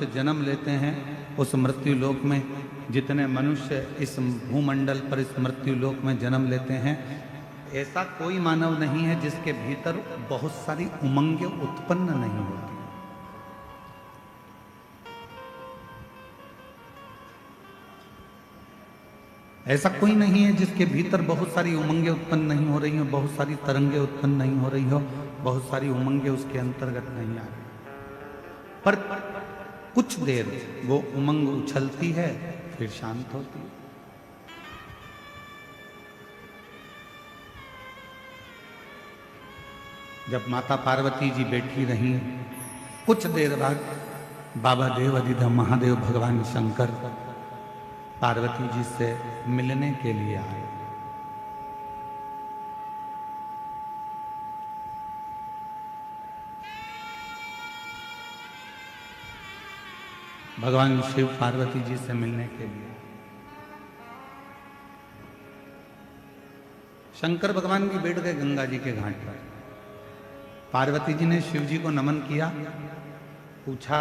मनुष्य जन्म लेते हैं उस मृत्यु लोक में, जितने मनुष्य इस भूमंडल पर इस मृत्यु लोक में जन्म लेते हैं, ऐसा कोई मानव नहीं है जिसके भीतर बहुत सारी उमंगें उत्पन्न नहीं होती। ऐसा कोई नहीं है जिसके भीतर बहुत सारी उमंगें उत्पन्न नहीं हो रही हो, बहुत सारी तरंगें उत्पन्न नहीं हो रही हो, बहुत सारी उमंगें उसके अंतर्गत नहीं आ रही। पर कुछ देर वो उमंग उछलती है, फिर शांत होती है। जब माता पार्वती जी बैठी रही, कुछ देर बाद बाबा देव अधिधम महादेव भगवान शंकर पार्वती जी से मिलने के लिए आए। भगवान शिव पार्वती जी से मिलने के लिए शंकर भगवान भी बैठ गए गंगा जी के घाट पर। पार्वती जी ने शिव जी को नमन किया, पूछा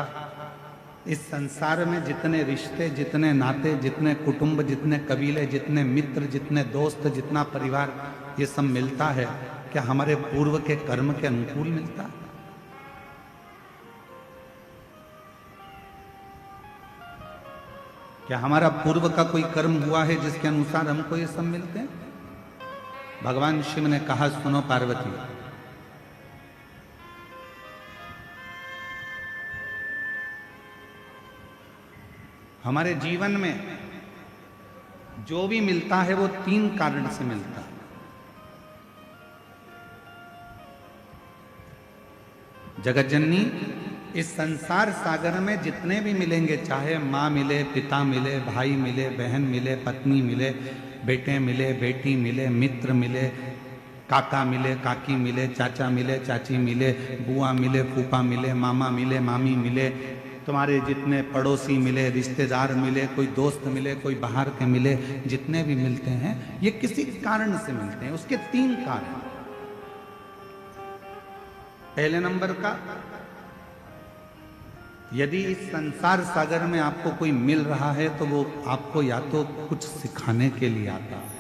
इस संसार में जितने रिश्ते, जितने नाते, जितने कुटुंब, जितने कबीले, जितने मित्र, जितने दोस्त, जितना परिवार, ये सब मिलता है, क्या हमारे पूर्व के कर्म के अनुकूल मिलता है? क्या हमारा पूर्व का कोई कर्म हुआ है जिसके अनुसार हमको ये सब मिलते हैं? भगवान शिव ने कहा, सुनो पार्वती, हमारे जीवन में जो भी मिलता है वो 3 कारण से मिलता है। जगत जननी, इस संसार सागर में जितने भी मिलेंगे, चाहे माँ मिले, पिता मिले, भाई मिले, बहन मिले, पत्नी मिले, बेटे मिले, बेटी मिले, मित्र मिले, काका मिले, काकी मिले, चाचा मिले, चाची मिले, बुआ मिले, फूफा मिले, मामा मिले, मामी मिले, तुम्हारे जितने पड़ोसी मिले, रिश्तेदार मिले, कोई दोस्त मिले, कोई बाहर के मिले, जितने भी मिलते हैं ये किसी कारण से मिलते हैं। उसके 3 कारण। पहले नंबर का, यदि इस संसार सागर में आपको कोई मिल रहा है तो वो आपको या तो कुछ सिखाने के लिए आता है,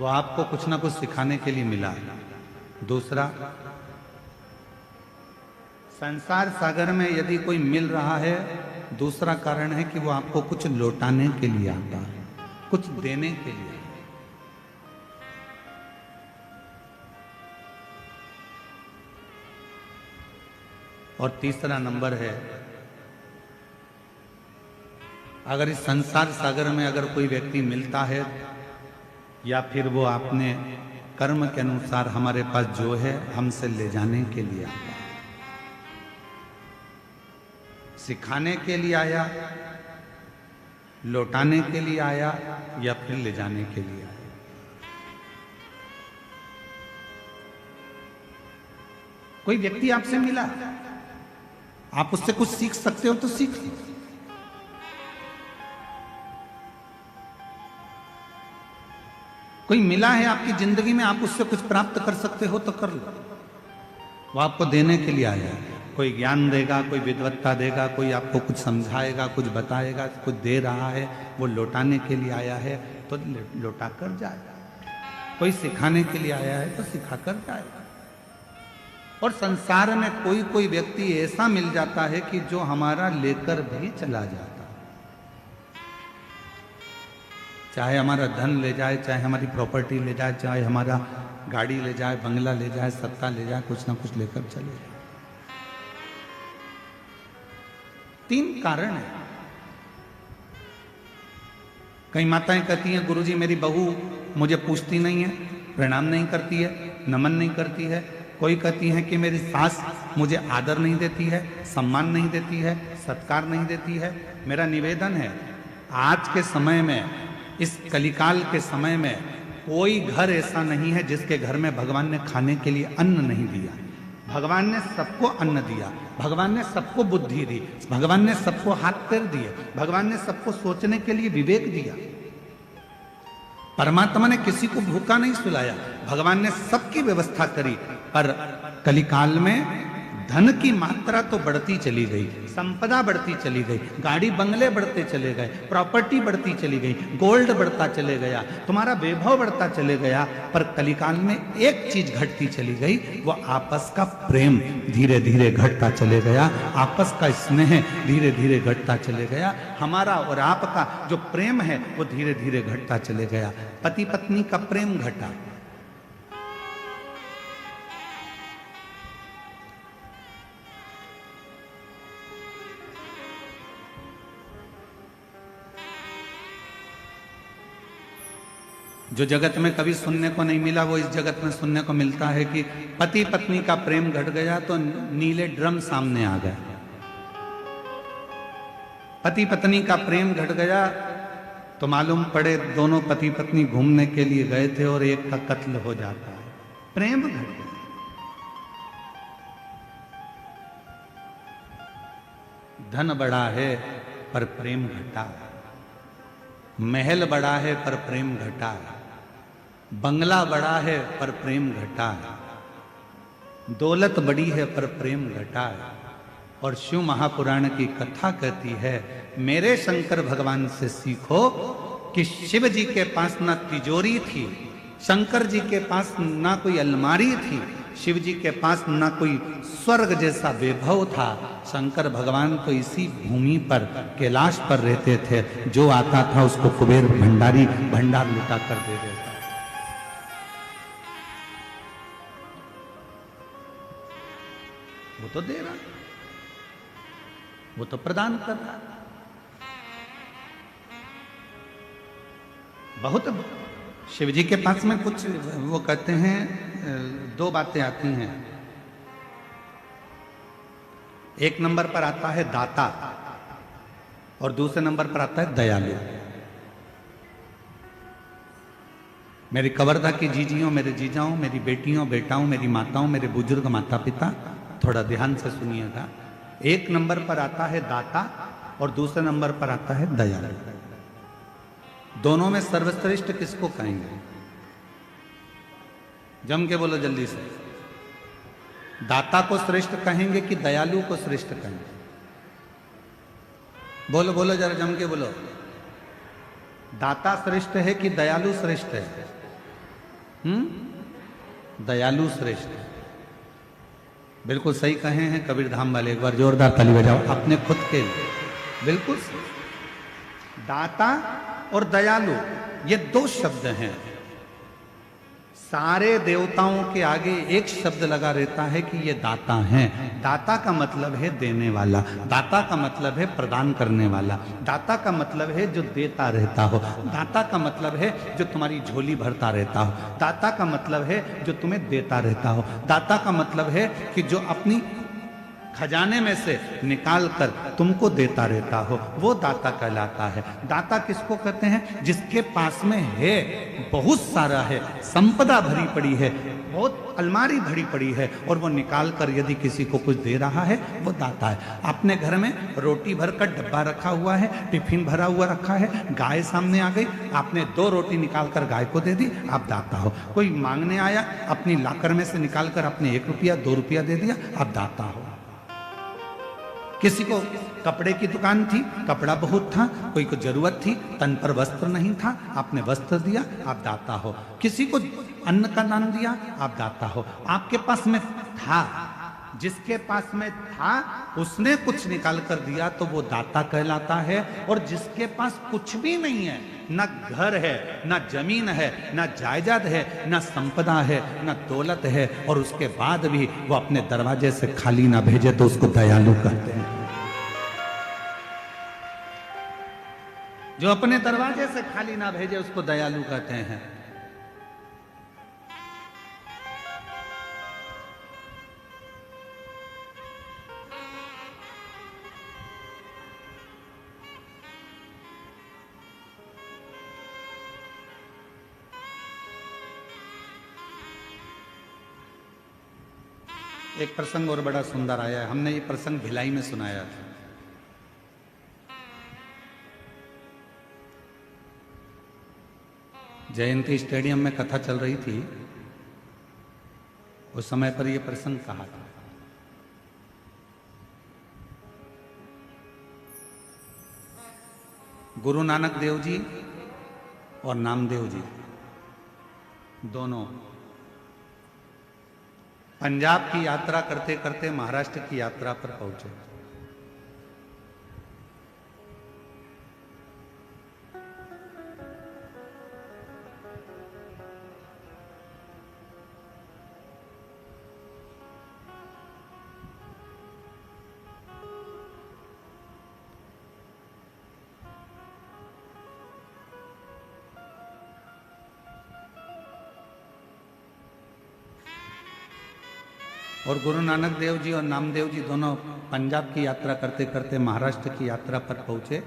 वो आपको कुछ ना कुछ सिखाने के लिए मिला है। दूसरा, संसार सागर में यदि कोई मिल रहा है, दूसरा कारण है कि वो आपको कुछ लौटाने के लिए आता है, कुछ देने के लिए। और तीसरा नंबर है, अगर इस संसार सागर में अगर कोई व्यक्ति मिलता है या फिर वो अपने कर्म के अनुसार हमारे पास जो है हमसे ले जाने के लिए आता है, सिखाने के लिए आया, लौटाने के लिए आया, या फिर ले जाने के लिए आया। कोई व्यक्ति आपसे मिला, आप उससे कुछ सीख सकते हो तो सीख लो। कोई मिला है आपकी जिंदगी में, आप उससे कुछ प्राप्त कर सकते हो तो कर लो। वो आपको देने के लिए आया है, कोई ज्ञान देगा, कोई विद्वत्ता देगा, कोई आपको कुछ समझाएगा, कुछ बताएगा, कुछ दे रहा है, वो लौटाने के लिए आया है तो लौटा कर जाएगा। कोई सिखाने के लिए आया है तो सिखा कर जाएगा। और संसार में कोई कोई व्यक्ति ऐसा मिल जाता है कि जो हमारा लेकर भी चला जाता है, चाहे हमारा धन ले जाए, चाहे हमारी प्रॉपर्टी ले जाए, चाहे हमारा गाड़ी ले जाए, बंगला ले जाए, सत्ता ले जाए, कुछ ना कुछ लेकर चले जाए। 3 कारण है। कई माताएं कहती हैं, गुरुजी मेरी बहू मुझे पूछती नहीं है, प्रणाम नहीं करती है, नमन नहीं करती है। कोई कहती है कि मेरी सास मुझे आदर नहीं देती है, सम्मान नहीं देती है, सत्कार नहीं देती है। मेरा निवेदन है, आज के समय में, इस कलिकाल के समय में कोई घर ऐसा नहीं है जिसके घर में भगवान ने खाने के लिए अन्न नहीं दिया। भगवान ने सबको अन्न दिया, भगवान ने सबको बुद्धि दी, भगवान ने सबको हाथ पैर दिए, भगवान ने सबको सोचने के लिए विवेक दिया। परमात्मा ने किसी को भूखा नहीं सुलाया, भगवान ने सबकी व्यवस्था करी। पर कलिकाल में धन की मात्रा तो बढ़ती चली गई, संपदा बढ़ती चली गई, गाड़ी बंगले बढ़ते चले गए, प्रॉपर्टी बढ़ती चली गई, गोल्ड बढ़ता चले गया, तुम्हारा वैभव बढ़ता चले गया, पर कलिकाल में एक चीज घटती चली गई, वो आपस का प्रेम धीरे धीरे घटता चले गया, आपस का स्नेह धीरे धीरे घटता चले गया, हमारा और आपका जो प्रेम है वो धीरे धीरे घटता चले गया। पति पत्नी का प्रेम घटा, जो जगत में कभी सुनने को नहीं मिला वो इस जगत में सुनने को मिलता है कि पति पत्नी का प्रेम घट गया तो नीले ड्रम सामने आ गए, पति पत्नी का प्रेम घट गया तो मालूम पड़े दोनों पति पत्नी घूमने के लिए गए थे और एक का कत्ल हो जाता है, प्रेम घट गया। धन बड़ा है पर प्रेम घटा, महल बड़ा है पर प्रेम घटा, बंगला बड़ा है पर प्रेम घटा, दौलत बड़ी है पर प्रेम घटा। और शिव महापुराण की कथा कहती है, मेरे शंकर भगवान से सीखो कि शिव जी के पास ना तिजोरी थी, शंकर जी के पास ना कोई अलमारी थी, शिव जी के पास ना कोई स्वर्ग जैसा वैभव था, शंकर भगवान तो इसी भूमि पर कैलाश पर रहते थे, जो आता था उसको कुबेर भंडारी भंडार लुटा कर दे देता। वो तो दे रहा, वो तो प्रदान कर रहा। बहुत शिव जी के पास में कुछ वो कहते हैं, दो बातें आती हैं। एक नंबर पर आता है दाता और दूसरे नंबर पर आता है दयालु। मेरी कवर्धा की जीजियों, मेरे जीजाओं, मेरी बेटियों बेटाओं, मेरी माताओं, मेरे बुजुर्ग माता पिता, थोड़ा ध्यान से सुनिएगा। एक नंबर पर आता है दाता और दूसरे नंबर पर आता है दयालु। दोनों में सर्वश्रेष्ठ किसको कहेंगे? जम के बोलो जल्दी से। दाता को श्रेष्ठ कहेंगे कि दयालु को श्रेष्ठ कहेंगे? बोलो बोलो जरा जम के बोलो। दाता श्रेष्ठ है कि दयालु श्रेष्ठ है? दयालु श्रेष्ठ है। बिल्कुल सही कहे हैं कबीर धाम वाले, एक बार जोरदार ताली बजाओ अपने खुद के लिए। बिल्कुल दाता और दयालु ये दो शब्द हैं। सारे देवताओं के आगे एक शब्द लगा रहता है कि ये दाता हैं। दाता का मतलब है देने वाला, दाता का मतलब है प्रदान करने वाला, दाता का मतलब है जो देता रहता हो, दाता का मतलब है जो तुम्हारी झोली भरता रहता हो, दाता का मतलब है जो तुम्हें देता रहता हो, दाता का मतलब है कि जो अपनी खजाने में से निकाल कर तुमको देता रहता हो, वो दाता कहलाता है। दाता किसको कहते हैं? जिसके पास में है, बहुत सारा है, संपदा भरी पड़ी है, बहुत अलमारी भरी पड़ी है और वो निकाल कर यदि किसी को कुछ दे रहा है, वो दाता है। अपने घर में रोटी भरकर डब्बा रखा हुआ है, टिफिन भरा हुआ रखा है, गाय सामने आ गई, आपने 2 रोटी निकाल कर गाय को दे दी, आप दाता हो। कोई मांगने आया, अपनी लाकर में से निकाल कर अपने 1 रुपया 2 रुपया दे दिया, आप दाता हो। किसी को कपड़े की दुकान थी, कपड़ा बहुत था, कोई को जरूरत थी, तन पर वस्त्र नहीं था, आपने वस्त्र दिया, आप दाता हो। किसी को अन्न का दान दिया, आप दाता हो। आपके पास में था, जिसके पास में था उसने कुछ निकाल कर दिया तो वो दाता कहलाता है। और जिसके पास कुछ भी नहीं है, ना घर है, ना जमीन है, ना जायदाद है, ना संपदा है, ना दौलत है, और उसके बाद भी वो अपने दरवाजे से खाली ना भेजे तो उसको दयालु कहते हैं। जो अपने दरवाजे से खाली ना भेजे उसको दयालु कहते हैं। एक प्रसंग और बड़ा सुंदर आया है। हमने ये प्रसंग भिलाई में सुनाया था। जयंती स्टेडियम में कथा चल रही थी उस समय पर यह प्रसंग कहा था। गुरु नानक देव जी और नामदेव जी दोनों पंजाब की यात्रा करते करते महाराष्ट्र की यात्रा पर पहुंचे। और गुरु नानक देव जी और नामदेव जी दोनों पंजाब की यात्रा करते करते महाराष्ट्र की यात्रा पर पहुंचे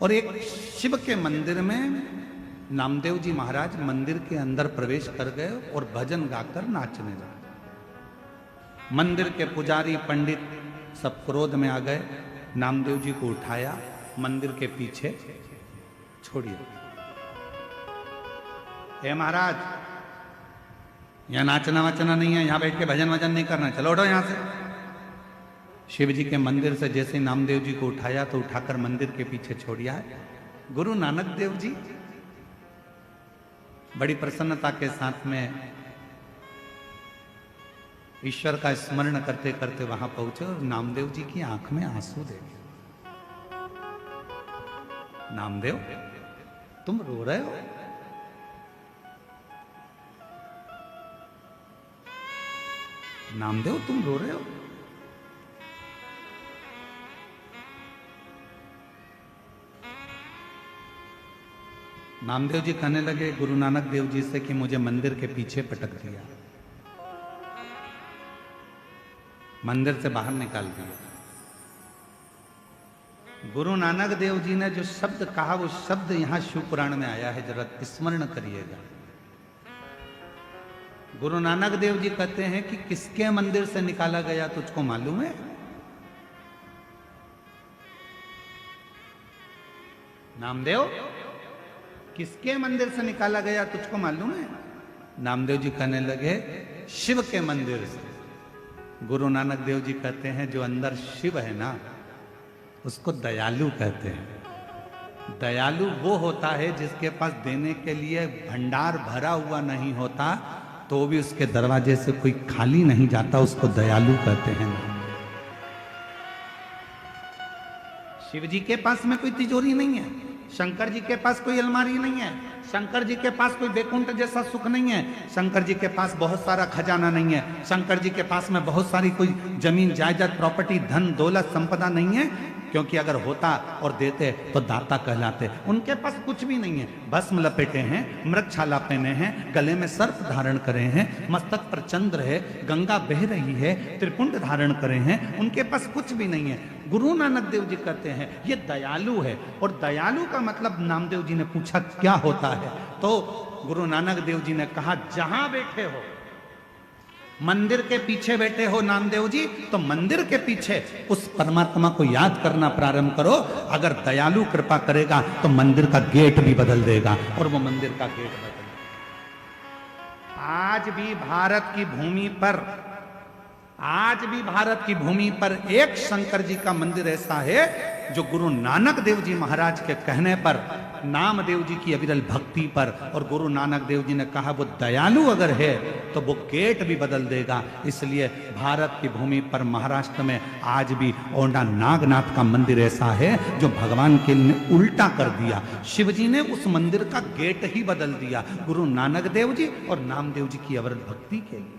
और एक शिव के मंदिर में नामदेव जी महाराज मंदिर के अंदर प्रवेश कर गए और भजन गाकर नाचने लगे। मंदिर के पुजारी पंडित सब क्रोध में आ गए, नामदेव जी को उठाया, मंदिर के पीछे छोड़िए। हे महाराज, यहां नाचना वाचना नहीं है, यहां बैठ के भजन वजन नहीं करना, चलो उठो यहां से। शिव जी के मंदिर से जैसे नामदेव जी को उठाया तो उठाकर मंदिर के पीछे छोड़िया है। गुरु नानक देव जी बड़ी प्रसन्नता के साथ में ईश्वर का स्मरण करते करते वहां पहुंचे और नामदेव जी की आंख में आंसू देखे। नामदेव, तुम रो रहे हो? नामदेव, तुम रो रहे हो? नामदेव जी कहने लगे गुरु नानक देव जी से कि मुझे मंदिर के पीछे पटक दिया, मंदिर से बाहर निकाल दिया। गुरु नानक देव जी ने जो शब्द कहा वो शब्द यहां शिव पुराण में आया है, जरा स्मरण करिएगा। गुरु नानक देव जी कहते हैं कि किसके मंदिर से निकाला गया तुझको मालूम है? नामदेव, किसके मंदिर से निकाला गया तुझको मालूम है? नामदेव जी कहने लगे शिव के मंदिर से। गुरु नानक देव जी कहते हैं जो अंदर शिव है ना, उसको दयालु कहते हैं। दयालु वो होता है जिसके पास देने के लिए भंडार भरा हुआ नहीं होता तो भी उसके दरवाजे से कोई खाली नहीं जाता, उसको दयालु कहते हैं। शिव जी के पास में कोई तिजोरी नहीं है, शंकर जी के पास कोई अलमारी नहीं है, शंकर जी के पास कोई वैकुंठ जैसा सुख नहीं है, शंकर जी के पास बहुत सारा खजाना नहीं है, शंकर जी के पास में बहुत सारी कोई जमीन जायदाद प्रॉपर्टी धन दौलत संपदा नहीं है, क्योंकि अगर होता और देते तो दाता कहलाते। उनके पास कुछ भी नहीं है। भस्म लपेटे हैं, मृगछाला पहने हैं, गले में सर्प धारण करे हैं, मस्तक पर चंद्र है, गंगा बह रही है, त्रिपुंड धारण करे हैं, उनके पास कुछ भी नहीं है। गुरु नानक देव जी कहते हैं ये दयालु है। और दयालु का मतलब नामदेव जी ने पूछा क्या होता है, तो गुरु नानक देव जी ने कहा जहां बैठे हो, मंदिर के पीछे बैठे हो नामदेव जी, तो मंदिर के पीछे उस परमात्मा को याद करना प्रारंभ करो। अगर दयालु कृपा करेगा तो मंदिर का गेट भी बदल देगा। और वो मंदिर का गेट बदल देगा। आज भी भारत की भूमि पर एक शंकर जी का मंदिर ऐसा है जो गुरु नानक देव जी महाराज के कहने पर, नामदेव जी की अविरल भक्ति पर, और गुरु नानक देव जी ने कहा वो दयालु अगर है तो वो गेट भी बदल देगा। इसलिए भारत की भूमि पर महाराष्ट्र में आज भी औंढा नागनाथ का मंदिर ऐसा है जो भगवान के लिए उल्टा कर दिया। शिव जी ने उस मंदिर का गेट ही बदल दिया गुरु नानक देव जी और नामदेव जी की अविरल भक्ति के लिए।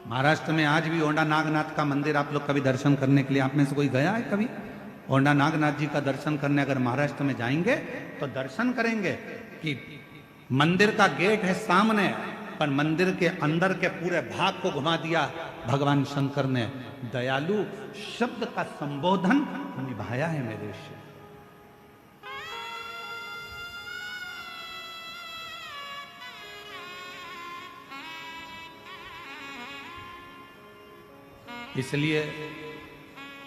महाराष्ट्र में आज भी औंढा नागनाथ का मंदिर आप लोग कभी दर्शन करने के लिए, आप में से कोई गया है कभी? औंढा नागनाथ जी का दर्शन करने अगर महाराष्ट्र में जाएंगे तो दर्शन करेंगे कि मंदिर का गेट है सामने, पर मंदिर के अंदर के पूरे भाग को घुमा दिया भगवान शंकर ने। दयालु शब्द का संबोधन निभाया है मेरे से। इसलिए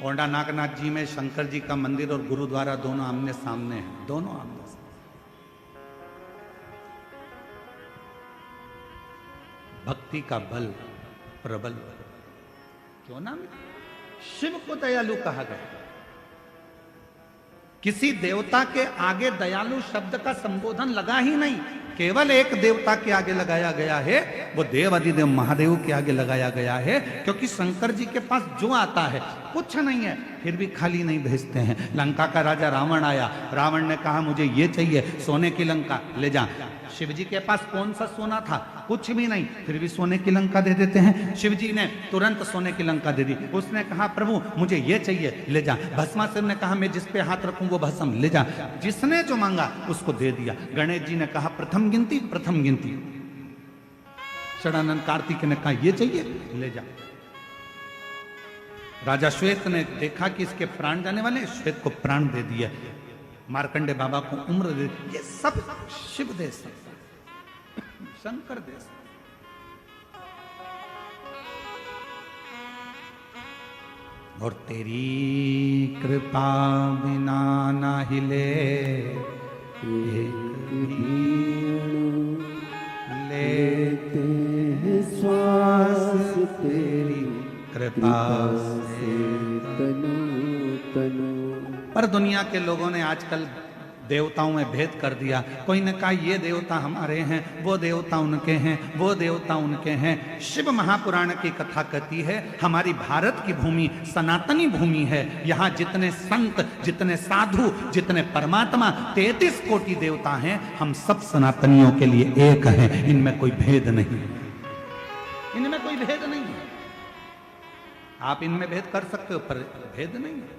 औंडा नागनाथ जी में शंकर जी का मंदिर और गुरुद्वारा दोनों आमने सामने हैं, दोनों आमने सामने। भक्ति का बल प्रबल, क्यों ना शिव को दयालु कहा गया। किसी देवता के आगे दयालु शब्द का संबोधन लगा ही नहीं, केवल एक देवता के आगे लगाया गया है, वो देव अधिदेव महादेव के आगे लगाया गया है। क्योंकि शंकर जी के पास जो आता है कुछ नहीं है, फिर भी खाली नहीं भेजते हैं। लंका का राजा रावण आया, रावण ने कहा मुझे ये चाहिए, सोने की लंका ले जा। शिव जी के पास कौन सा सोना था, कुछ भी नहीं, फिर भी सोने की लंका दे देते हैं। शिव जी ने तुरंत सोने की लंका दे दी। उसने कहा प्रभु मुझे ये चाहिए, ले जा। भस्मासुर ने कहा मैं जिस पे हाथ रखूं वो भस्म ले जा। जिसने जो मांगा उसको दे दिया। गणेश जी ने कहा प्रथम गिनती, प्रथम गिनती। षडानंद कार्तिक ने कहा ये चाहिए, ले जा। राजा श्वेत ने देखा कि इसके प्राण जाने वाले, श्वेत को प्राण दे दिया। मार्कंडे बाबा को उम्र दे दी। ये सब शिव दे सकता, शंकर दे सकता। और तेरी कृपा बिना ना हिले एक लेते हैं श्वास तेरी कृपा से तनु तनु। पर दुनिया के लोगों ने आजकल देवताओं में भेद कर दिया। कोई ने कहा ये देवता हमारे हैं, वो देवता उनके हैं, वो देवता उनके हैं। शिव महापुराण की कथा कहती है हमारी भारत की भूमि सनातनी भूमि है। यहाँ जितने संत, जितने साधु, जितने परमात्मा, 33 कोटि देवता हैं, हम सब सनातनियों के लिए एक हैं। इनमें कोई भेद नहीं, इनमें कोई भेद नहीं है। आप इनमें भेद कर सकते हो पर भेद नहीं है।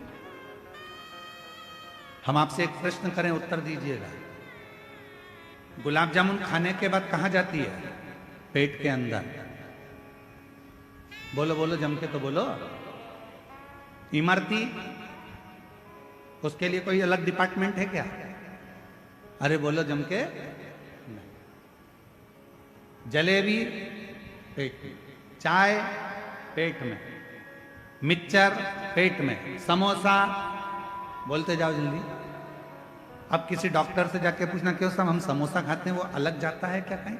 हम आपसे एक प्रश्न करें, उत्तर दीजिएगा। गुलाब जामुन खाने के बाद कहां जाती है? पेट के अंदर। बोलो बोलो, जम के तो बोलो। इमरती, उसके लिए कोई अलग डिपार्टमेंट है क्या? अरे बोलो जम के। जलेबी पेट में, चाय पेट में, मिक्सचर पेट में, समोसा, बोलते जाओ जल्दी। अब किसी डॉक्टर से जाके पूछना क्यों साहब हम समोसा खाते हैं वो अलग जाता है क्या कहीं?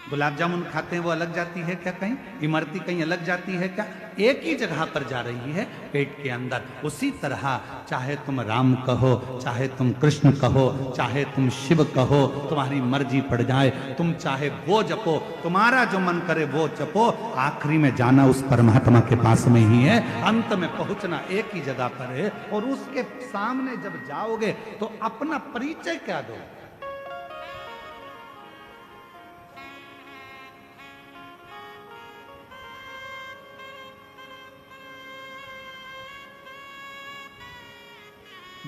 गुलाब जामुन खाते हैं वो अलग जाती है क्या कहीं? इमरती कहीं अलग जाती है क्या? एक ही जगह पर जा रही है, पेट के अंदर। उसी तरह चाहे तुम राम कहो, चाहे तुम कृष्ण कहो, चाहे तुम शिव कहो, तुम्हारी मर्जी पड़ जाए। तुम चाहे वो जपो, तुम्हारा जो मन करे वो जपो, आखिरी में जाना उस परमात्मा के पास में ही है। अंत में पहुंचना एक ही जगह पर है। और उसके सामने जब जाओगे तो अपना परिचय क्या दो?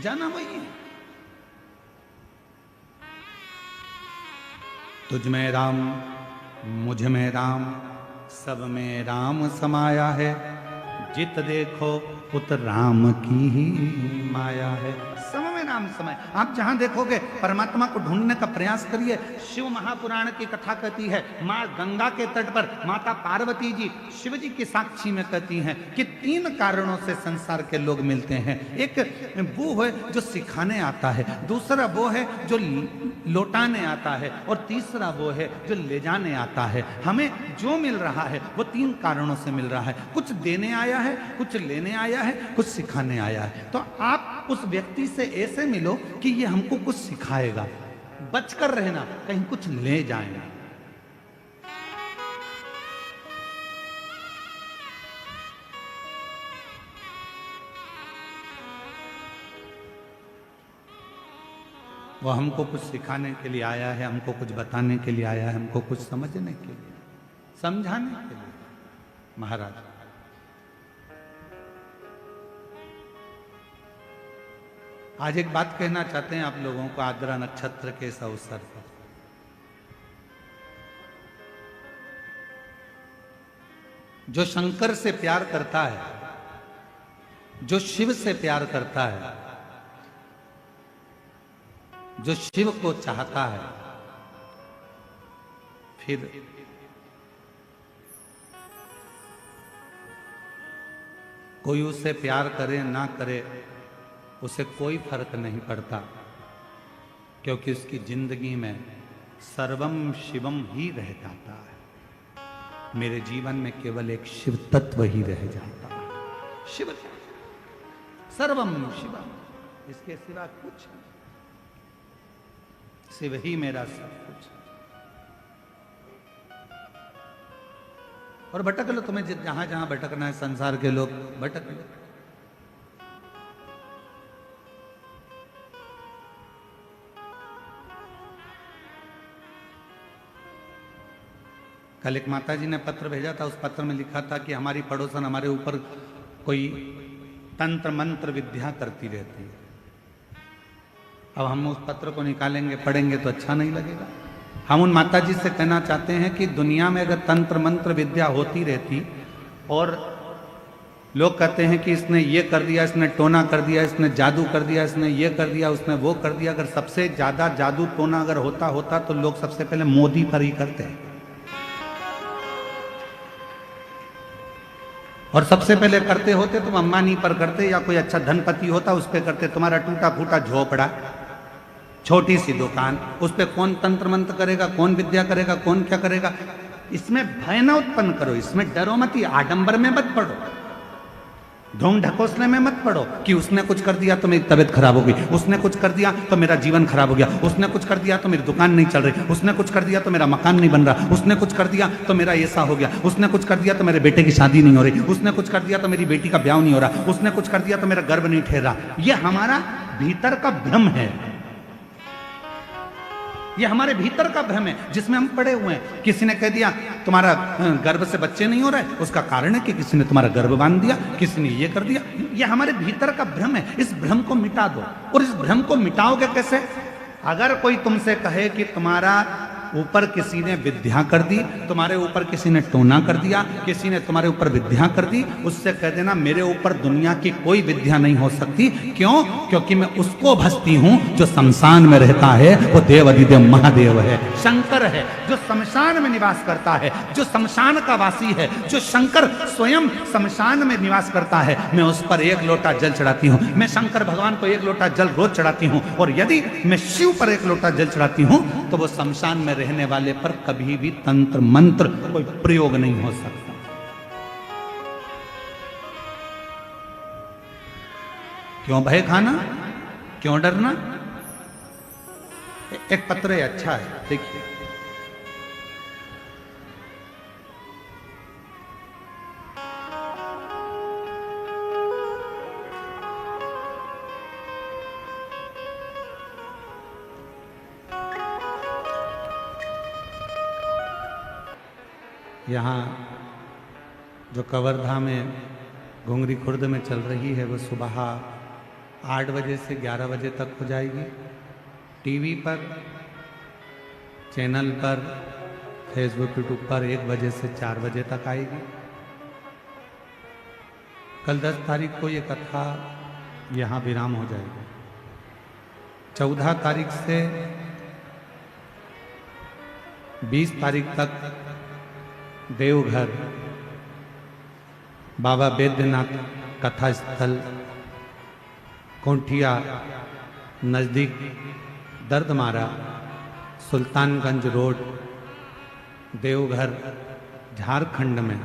जाना वही है। तुझ में राम, मुझ में राम, सब में राम समाया है। जित देखो उत राम की ही माया है। सब में राम समय। आप जहां देखोगे परमात्मा को ढूंढने का प्रयास करिए। शिव महापुराण की कथा कहती है, माँ गंगा के तट पर माता पार्वती जी शिव जी की साक्षी में कहती हैं कि 3 कारणों से संसार के लोग मिलते हैं। एक वो है जो सिखाने आता है, दूसरा वो है जो लौटाने आता है, और तीसरा वो है जो ले जाने आता है। हमें जो मिल रहा है वो 3 कारणों से मिल रहा है। कुछ देने आया है, कुछ लेने आया है, कुछ सिखाने आया है। तो आप उस व्यक्ति से ऐसे मिलो कि ये हमको कुछ सिखाएगा। बचकर रहना, कहीं कुछ ले जाएगा। वो हमको कुछ सिखाने के लिए आया है, हमको कुछ बताने के लिए आया है, हमको कुछ समझने के लिए, समझाने के लिए। महाराज आज एक बात कहना चाहते हैं आप लोगों को आद्रा नक्षत्र के इस अवसर पर। जो शंकर से प्यार करता है, जो शिव से प्यार करता है, जो शिव को चाहता है, फिर कोई उससे प्यार करे ना करे, उसे कोई फर्क नहीं पड़ता, क्योंकि उसकी जिंदगी में सर्वम शिवम ही रह जाता है। मेरे जीवन में केवल एक शिव तत्व ही रह जाता है। शिव, सर्वम शिवम, इसके सिवा कुछ नहीं। शिव ही मेरा सब कुछ। और भटक लो, तुम्हें जहां जहां भटकना है, संसार के लोग भटक लो। कल एक माता जी ने पत्र भेजा था, उस पत्र में लिखा था कि हमारी पड़ोसन हमारे ऊपर कोई तंत्र मंत्र विद्या करती रहती है। अब हम उस पत्र को निकालेंगे, पढ़ेंगे तो अच्छा नहीं लगेगा। हम उन माता जी से कहना चाहते हैं कि दुनिया में अगर तंत्र मंत्र विद्या होती रहती और लोग कहते हैं कि इसने ये कर दिया, इसने टोना कर दिया, इसने जादू कर दिया, इसने ये कर दिया, उसने वो कर दिया, अगर सबसे ज्यादा जादू टोना अगर होता तो लोग सबसे पहले मोदी पर ही करते हैं। और सबसे पहले करते होते तुम अंबानी पर करते, या कोई अच्छा धनपति होता उस पर करते। तुम्हारा टूटा फूटा झोपड़ा, छोटी सी दुकान, उस पर कौन तंत्र मंत्र करेगा, कौन विद्या करेगा, कौन क्या करेगा। इसमें भय न उत्पन्न करो, इसमें डरो मत, आडंबर में मत पड़ो, ढोंग ढकोसले में मत पड़ो कि उसने कुछ कर दिया तो मेरी तबीयत खराब हो गई, उसने कुछ कर दिया तो मेरा जीवन खराब हो गया, उसने कुछ कर दिया तो मेरी दुकान नहीं चल रही, उसने कुछ कर दिया तो मेरा मकान नहीं बन रहा, उसने कुछ कर दिया तो मेरा ऐसा हो गया, उसने कुछ कर दिया तो मेरे बेटे की शादी नहीं हो रही, उसने कुछ कर दिया तो मेरी बेटी का ब्याह नहीं हो रहा, उसने कुछ कर दिया तो मेरा गर्भ नहीं ठहर रहा। ये हमारा भीतर का भ्रम है, ये हमारे भीतर का भ्रम है जिसमें हम पड़े हुए हैं। किसी ने कह दिया तुम्हारा गर्भ से बच्चे नहीं हो रहे, उसका कारण है कि किसी ने तुम्हारा गर्भ बांध दिया, किसी ने ये कर दिया। ये हमारे भीतर का भ्रम है, इस भ्रम को मिटा दो। और इस भ्रम को मिटाओगे कैसे? अगर कोई तुमसे कहे कि तुम्हारा ऊपर किसी ने विद्या कर दी, तुम्हारे ऊपर किसी ने टोना कर दिया, किसी ने तुम्हारे ऊपर विद्या कर दी, उससे कह देना मेरे ऊपर दुनिया की कोई विद्या नहीं हो सकती। क्यों? क्योंकि मैं उसको भजती हूं जो शमशान में रहता है, वो देव अधिदेव महादेव है, शंकर है, जो शमशान में निवास करता है, जो शमशान का वासी है, जो शंकर स्वयं शमशान में निवास करता है। मैं उस पर एक लोटा जल चढ़ाती हूँ, मैं शंकर भगवान को एक लोटा जल रोज चढ़ाती हूँ। और यदि मैं शिव पर एक लोटा जल चढ़ाती हूँ तो वो शमशान में रहने वाले पर कभी भी तंत्र मंत्र कोई प्रयोग नहीं हो सकता। क्यों भय खाना, क्यों डरना? एक पत्र है, अच्छा है, देखिए। यहाँ जो कवर्धा में घुंगरी खुर्द में चल रही है वो सुबह 8 बजे से 11 बजे तक हो जाएगी। टीवी पर, चैनल पर, फेसबुक, यूट्यूब पर 1 बजे से 4 बजे तक आएगी। कल 10 तारीख को ये कथा यहाँ विराम हो जाएगी। 14 तारीख से 20 तारीख तक देवघर बाबा बैद्यनाथ कथा स्थल कोंठिया नज़दीक दर्दमारा सुल्तानगंज रोड देवघर झारखंड में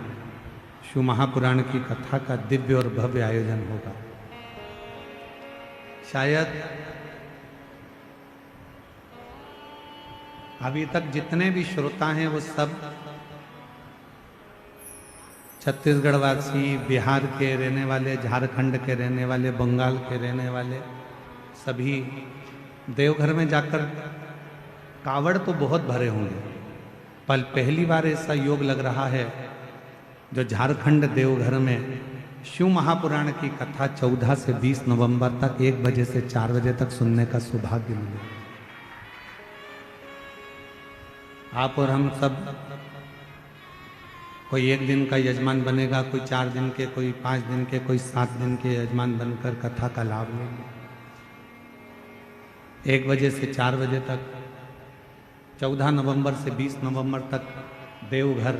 शिव महापुराण की कथा का दिव्य और भव्य आयोजन होगा। शायद अभी तक जितने भी श्रोता हैं वो सब छत्तीसगढ़ वासी, बिहार के रहने वाले, झारखंड के रहने वाले, बंगाल के रहने वाले सभी देवघर में जाकर कावड़ तो बहुत भरे होंगे, पर पहली बार ऐसा योग लग रहा है जो झारखंड देवघर में शिव महापुराण की कथा 14 से 20 नवंबर तक 1 बजे से 4 बजे तक सुनने का सौभाग्य मिले। आप और हम सब, कोई 1 दिन का यजमान बनेगा, कोई 4 दिन के, कोई 5 दिन के, कोई 7 दिन के यजमान बनकर कथा का लाभ लेंगे। 1 बजे से 4 बजे तक 14 नवंबर से 20 नवंबर तक देवघर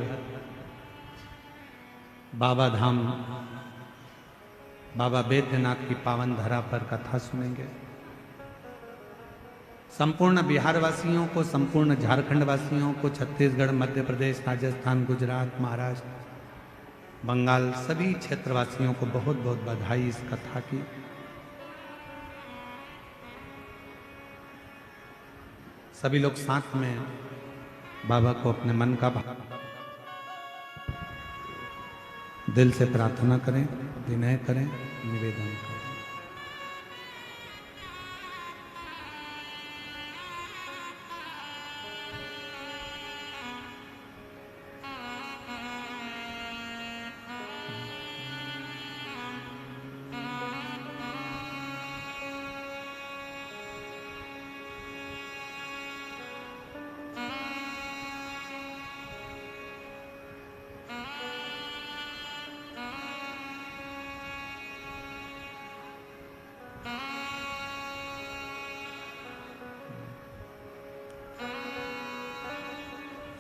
बाबा धाम बाबा बैद्यनाथ की पावन धरा पर कथा सुनेंगे। संपूर्ण बिहार वासियों को, संपूर्ण झारखंड वासियों को, छत्तीसगढ़, मध्य प्रदेश, राजस्थान, गुजरात, महाराष्ट्र, बंगाल, सभी क्षेत्रवासियों को बहुत बहुत बधाई इस कथा की। सभी लोग साथ में बाबा को अपने मन का भाव दिल से प्रार्थना करें, विनय करें, निवेदन करें।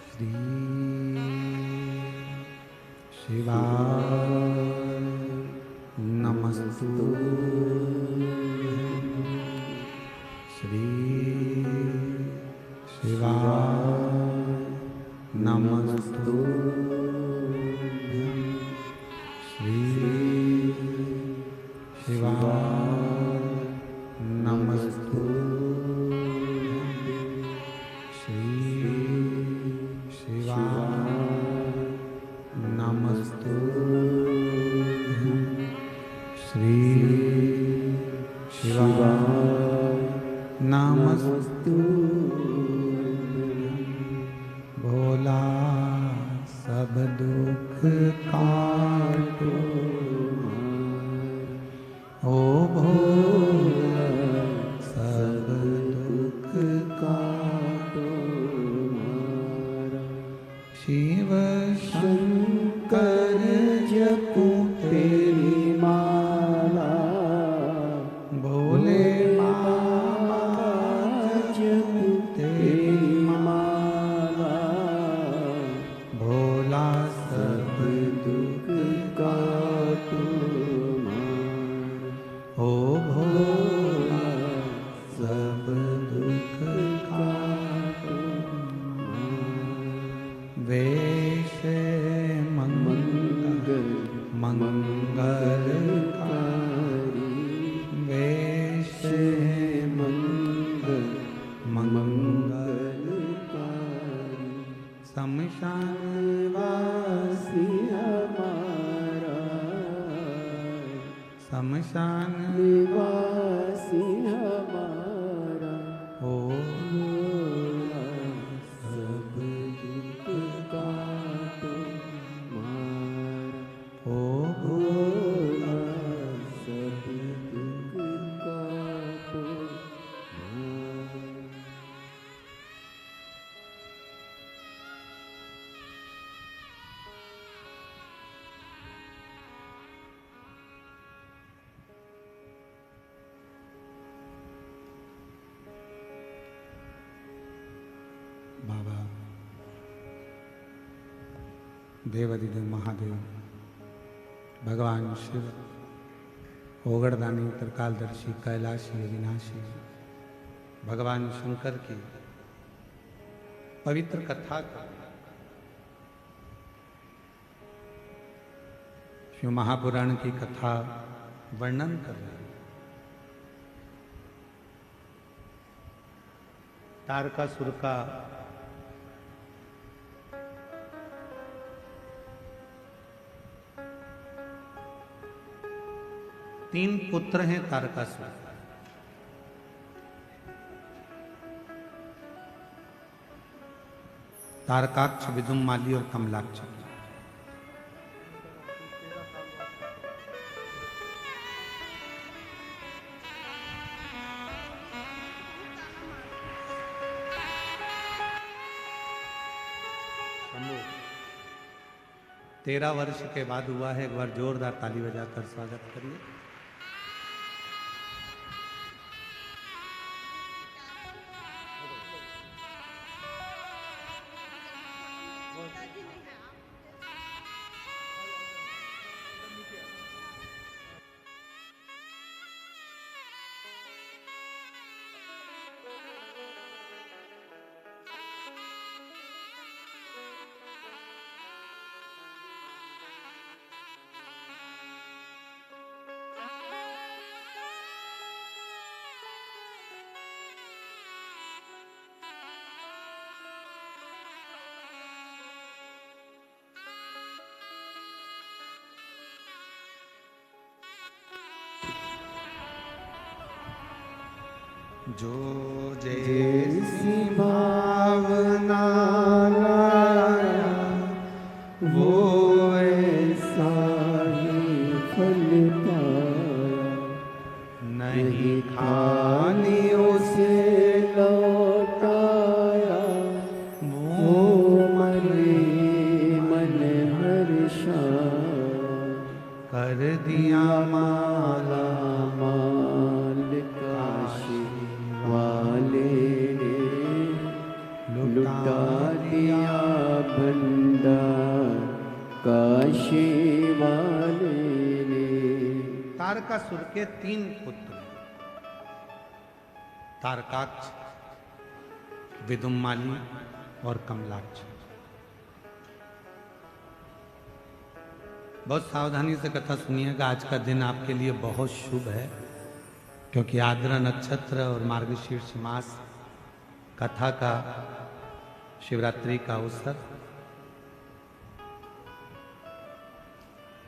श्री शिवाय नमस्तु। श्री शिवाय नमस्तु। श्री शिवाय नमस्तु। नमस्तु। भोला सब दुख काटो, ओ भोला सब दुख काटो। शिव शंकर जपो तेरी माला, भोले शमशान निवासी हमारा, ओ भोला सब दुख काटो मारा, ओ भोला सब दुख काटो मारा। बाबा देवाधिदेव महादेव, भगवान शिव, ओगड़दानी, त्रिकालदर्शी, कैलाशी, अविनाशी, भगवान शंकर की पवित्र कथा का शिव महापुराण की कथा वर्णन कर रहे हैं। तारकासुर का तीन पुत्र हैं तारकासुर। तारकाक्ष, विदुम्माली और कमलाक्ष। शंभू 13 वर्ष के बाद हुआ है। एक बार जोरदार ताली बजाकर स्वागत करिए। जो जैसी भावना लाया वो ऐसा ही फल पाया। नहीं खाली उसे लौटाया वो मन मन हर्षाया। कर दिया माला माल काशी वाले ने लुटा दिया भंडार काशी वाले ने। तारकासुर के 3 पुत्र हैं, तारकाक्ष, विदुम्माली और कमलाक्ष। बहुत सावधानी से कथा सुनिएगा। आज का दिन आपके लिए बहुत शुभ है, क्योंकि आर्द्रा नक्षत्र और मार्गशीर्ष मास, कथा का, शिवरात्रि का अवसर।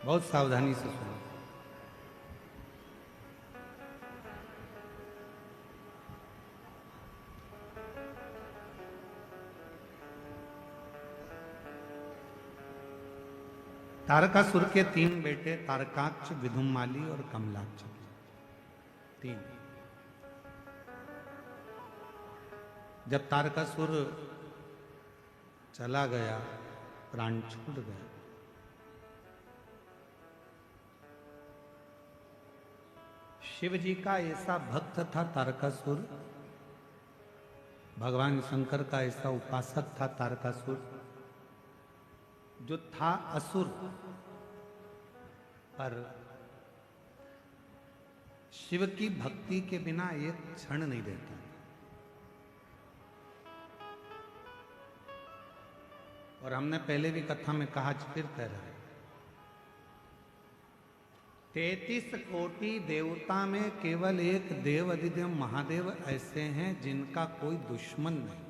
बहुत सावधानी से सुनो। तारकासुर के 3 बेटे तारकाक्ष, विदुम्माली और कमलाक्ष। 3। जब तारकासुर चला गया, प्राण छूट गया, शिव जी का ऐसा भक्त था तारकासुर, भगवान शंकर का ऐसा उपासक था तारकासुर, जो था असुर पर शिव की भक्ति के बिना एक क्षण नहीं रहता। और हमने पहले भी कथा में कहा, फिर कह रहा है, 33 कोटि देवता में केवल एक देव अधिदेव महादेव ऐसे हैं जिनका कोई दुश्मन नहीं।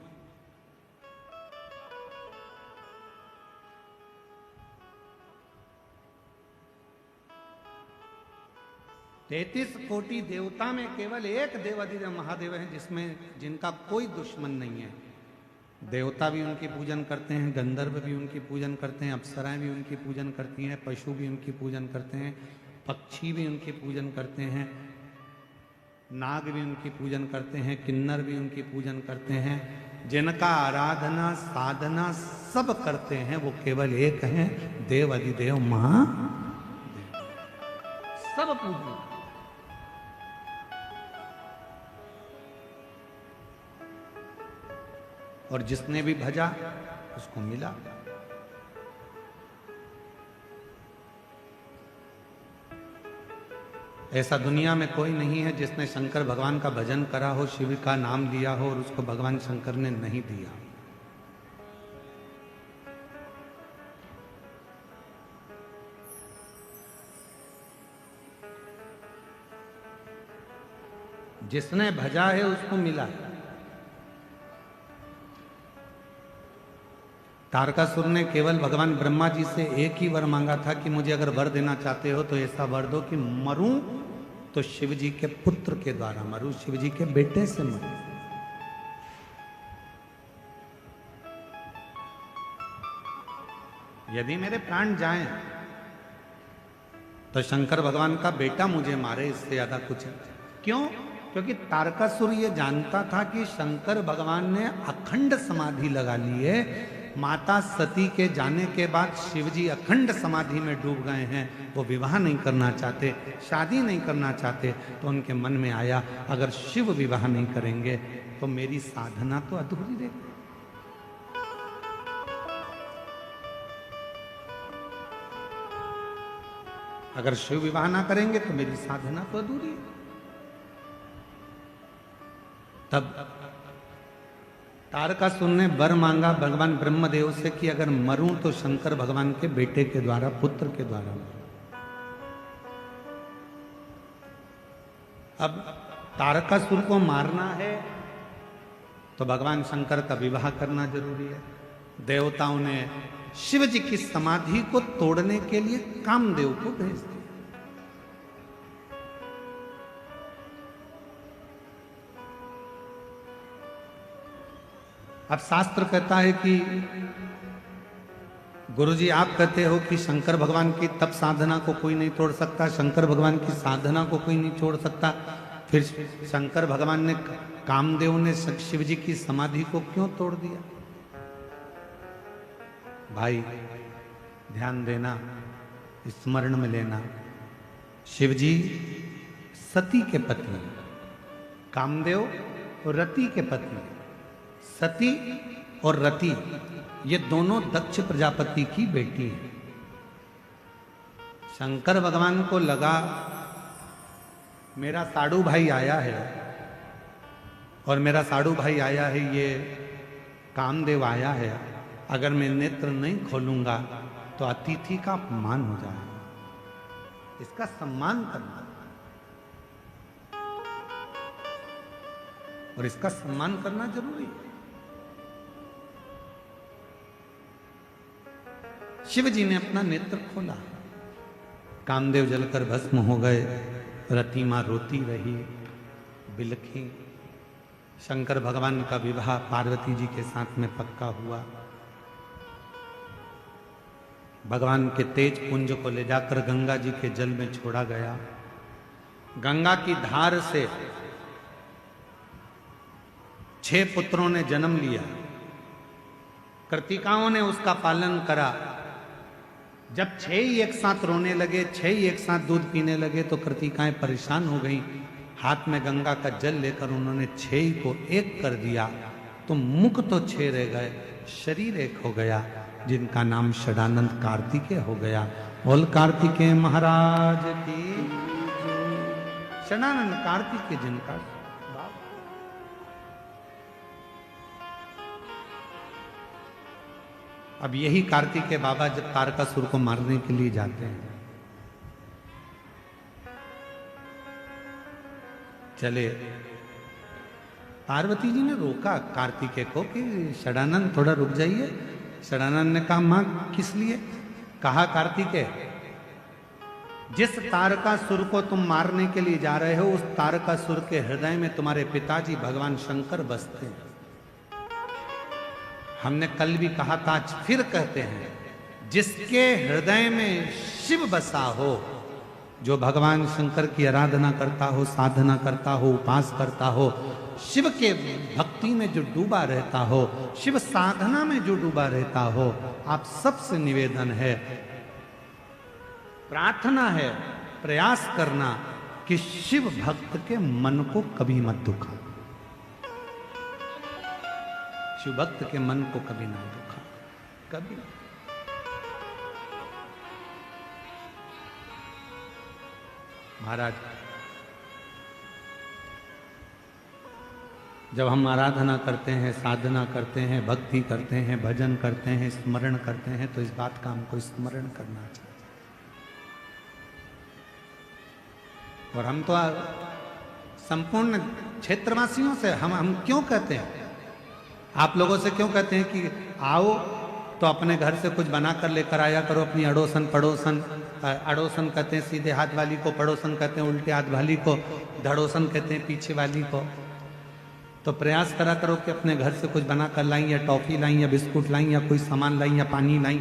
33 कोटि देवता में केवल एक देवाधिदेव महादेव है जिनका कोई दुश्मन नहीं है। देवता भी उनकी पूजन करते हैं, गंधर्व भी उनकी पूजन करते हैं, अप्सराएं भी उनकी पूजन करती हैं, पशु भी उनकी पूजन करते हैं, पक्षी भी उनकी पूजन करते हैं, नाग भी उनकी पूजन करते हैं, किन्नर भी उनकी पूजन करते हैं। जिनका आराधना साधना सब करते हैं वो केवल एक हैं, देव अधिदेव महादेव। सब पूजन। और जिसने भी भजा उसको मिला। ऐसा दुनिया में कोई नहीं है जिसने शंकर भगवान का भजन करा हो, शिव का नाम लिया हो और उसको भगवान शंकर ने नहीं दिया। जिसने भजा है उसको मिला। तारकासुर ने केवल भगवान ब्रह्मा जी से एक ही वर मांगा था कि मुझे अगर वर देना चाहते हो तो ऐसा वर दो कि मरूं तो शिव जी के पुत्र के द्वारा मरूं, शिव जी के बेटे से मरूं। यदि मेरे प्राण जाएं तो शंकर भगवान का बेटा मुझे मारे, इससे ज्यादा कुछ है। क्यों? क्योंकि तारकासुर ये जानता था कि शंकर भगवान ने अखंड समाधि लगा ली है। माता सती के जाने के बाद शिवजी अखंड समाधि में डूब गए हैं। वो विवाह नहीं करना चाहते, शादी नहीं करना चाहते। तो उनके मन में आया, अगर शिव विवाह नहीं करेंगे तो मेरी साधना तो अधूरी रहेगी। अगर शिव विवाह ना करेंगे तो मेरी साधना तो अधूरी है। तब तारकासुर ने वर मांगा भगवान ब्रह्मदेव से कि अगर मरूं तो शंकर भगवान के बेटे के द्वारा, पुत्र के द्वारा मरूं। अब तारकासुर को मारना है तो भगवान शंकर का विवाह करना जरूरी है। देवताओं ने शिव जी की समाधि को तोड़ने के लिए कामदेव को भेज दिया। अब शास्त्र कहता है कि गुरुजी आप कहते हो कि शंकर भगवान की तप साधना को कोई नहीं तोड़ सकता, शंकर भगवान की साधना को कोई नहीं छोड़ सकता, फिर शंकर भगवान ने कामदेव ने शिव जी की समाधि को क्यों तोड़ दिया? भाई ध्यान देना, स्मरण में लेना, शिव जी सती के पति, कामदेव रति के पति। सती और रति ये दोनों दक्ष प्रजापति की बेटी है। शंकर भगवान को लगा मेरा साड़ू भाई आया है और मेरा साड़ू भाई आया है, ये कामदेव आया है, अगर मैं नेत्र नहीं खोलूंगा तो अतिथि का अपमान हो जाएगा, इसका सम्मान करना और इसका सम्मान करना जरूरी है। शिव जी ने अपना नेत्र खोला, कामदेव जलकर भस्म हो गए, रति मां रोती रही, बिलखी। शंकर भगवान का विवाह पार्वती जी के साथ में पक्का हुआ। भगवान के तेज पुंज को ले जाकर गंगा जी के जल में छोड़ा गया। गंगा की धार से 6 पुत्रों ने जन्म लिया। कृतिकाओं ने उसका पालन करा। जब 6 ही एक साथ रोने लगे, 6 ही एक साथ दूध पीने लगे तो कृतिकाएं परेशान हो गईं। हाथ में गंगा का जल लेकर उन्होंने 6 ही को एक कर दिया तो मुख तो 6 रह गए, शरीर एक हो गया, जिनका नाम षडानंद कार्तिकेय हो गया। बोल कार्तिकेय महाराज की। षडानंद कार्तिकेय जिनका अब यही कार्तिकेय बाबा जब तारकासुर को मारने के लिए जाते हैं, चले, पार्वती जी ने रोका कार्तिकेय को कि षडानंद थोड़ा रुक जाइए। षडानंद ने कहा मां किस लिए? कहा कार्तिकेय जिस तारकासुर को तुम मारने के लिए जा रहे हो उस तारकासुर के हृदय में तुम्हारे पिताजी भगवान शंकर बसते हैं। हमने कल भी कहा था, आज फिर कहते हैं, जिसके हृदय में शिव बसा हो, जो भगवान शंकर की आराधना करता हो, साधना करता हो, उपास करता हो, शिव के भक्ति में जो डूबा रहता हो, शिव साधना में जो डूबा रहता हो, आप सबसे निवेदन है, प्रार्थना है, प्रयास करना कि शिव भक्त के मन को कभी मत दुखा, शिव भक्त के मन को कभी ना दुखा, कभी ना। महाराज जब हम आराधना करते हैं, साधना करते हैं, भक्ति करते हैं, भजन करते हैं, स्मरण करते हैं, तो इस बात का हमको स्मरण करना चाहिए। और हम तो संपूर्ण क्षेत्रवासियों से हम क्यों कहते हैं, आप लोगों से क्यों कहते हैं कि आओ तो अपने घर से कुछ बना कर लेकर आया करो, अपनी अड़ोसन पड़ोसन, अड़ोसन कहते हैं सीधे हाथ वाली को, पड़ोसन कहते हैं उल्टे हाथ वाली को, धड़ोसन कहते हैं पीछे वाली को। तो प्रयास करा करो कि अपने घर से कुछ बना कर लाई, या टॉफी लाई, या बिस्कुट लाई, या कोई सामान लाई, या पानी लाई,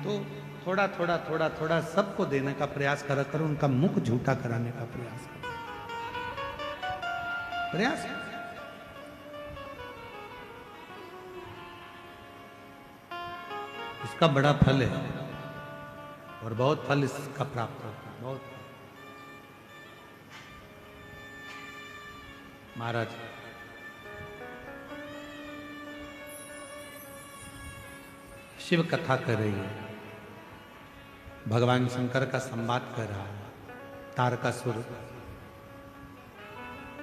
तो थोड़ा थोड़ा थोड़ा थोड़ा सबको देने का प्रयास करा करो, उनका मुख झूठा कराने का प्रयास करो, प्रयास। इसका बड़ा फल है और बहुत फल इसका प्राप्त होता है, बहुत। महाराज शिव कथा कर रही है, भगवान शंकर का संवाद कर रहा है। तारकासुर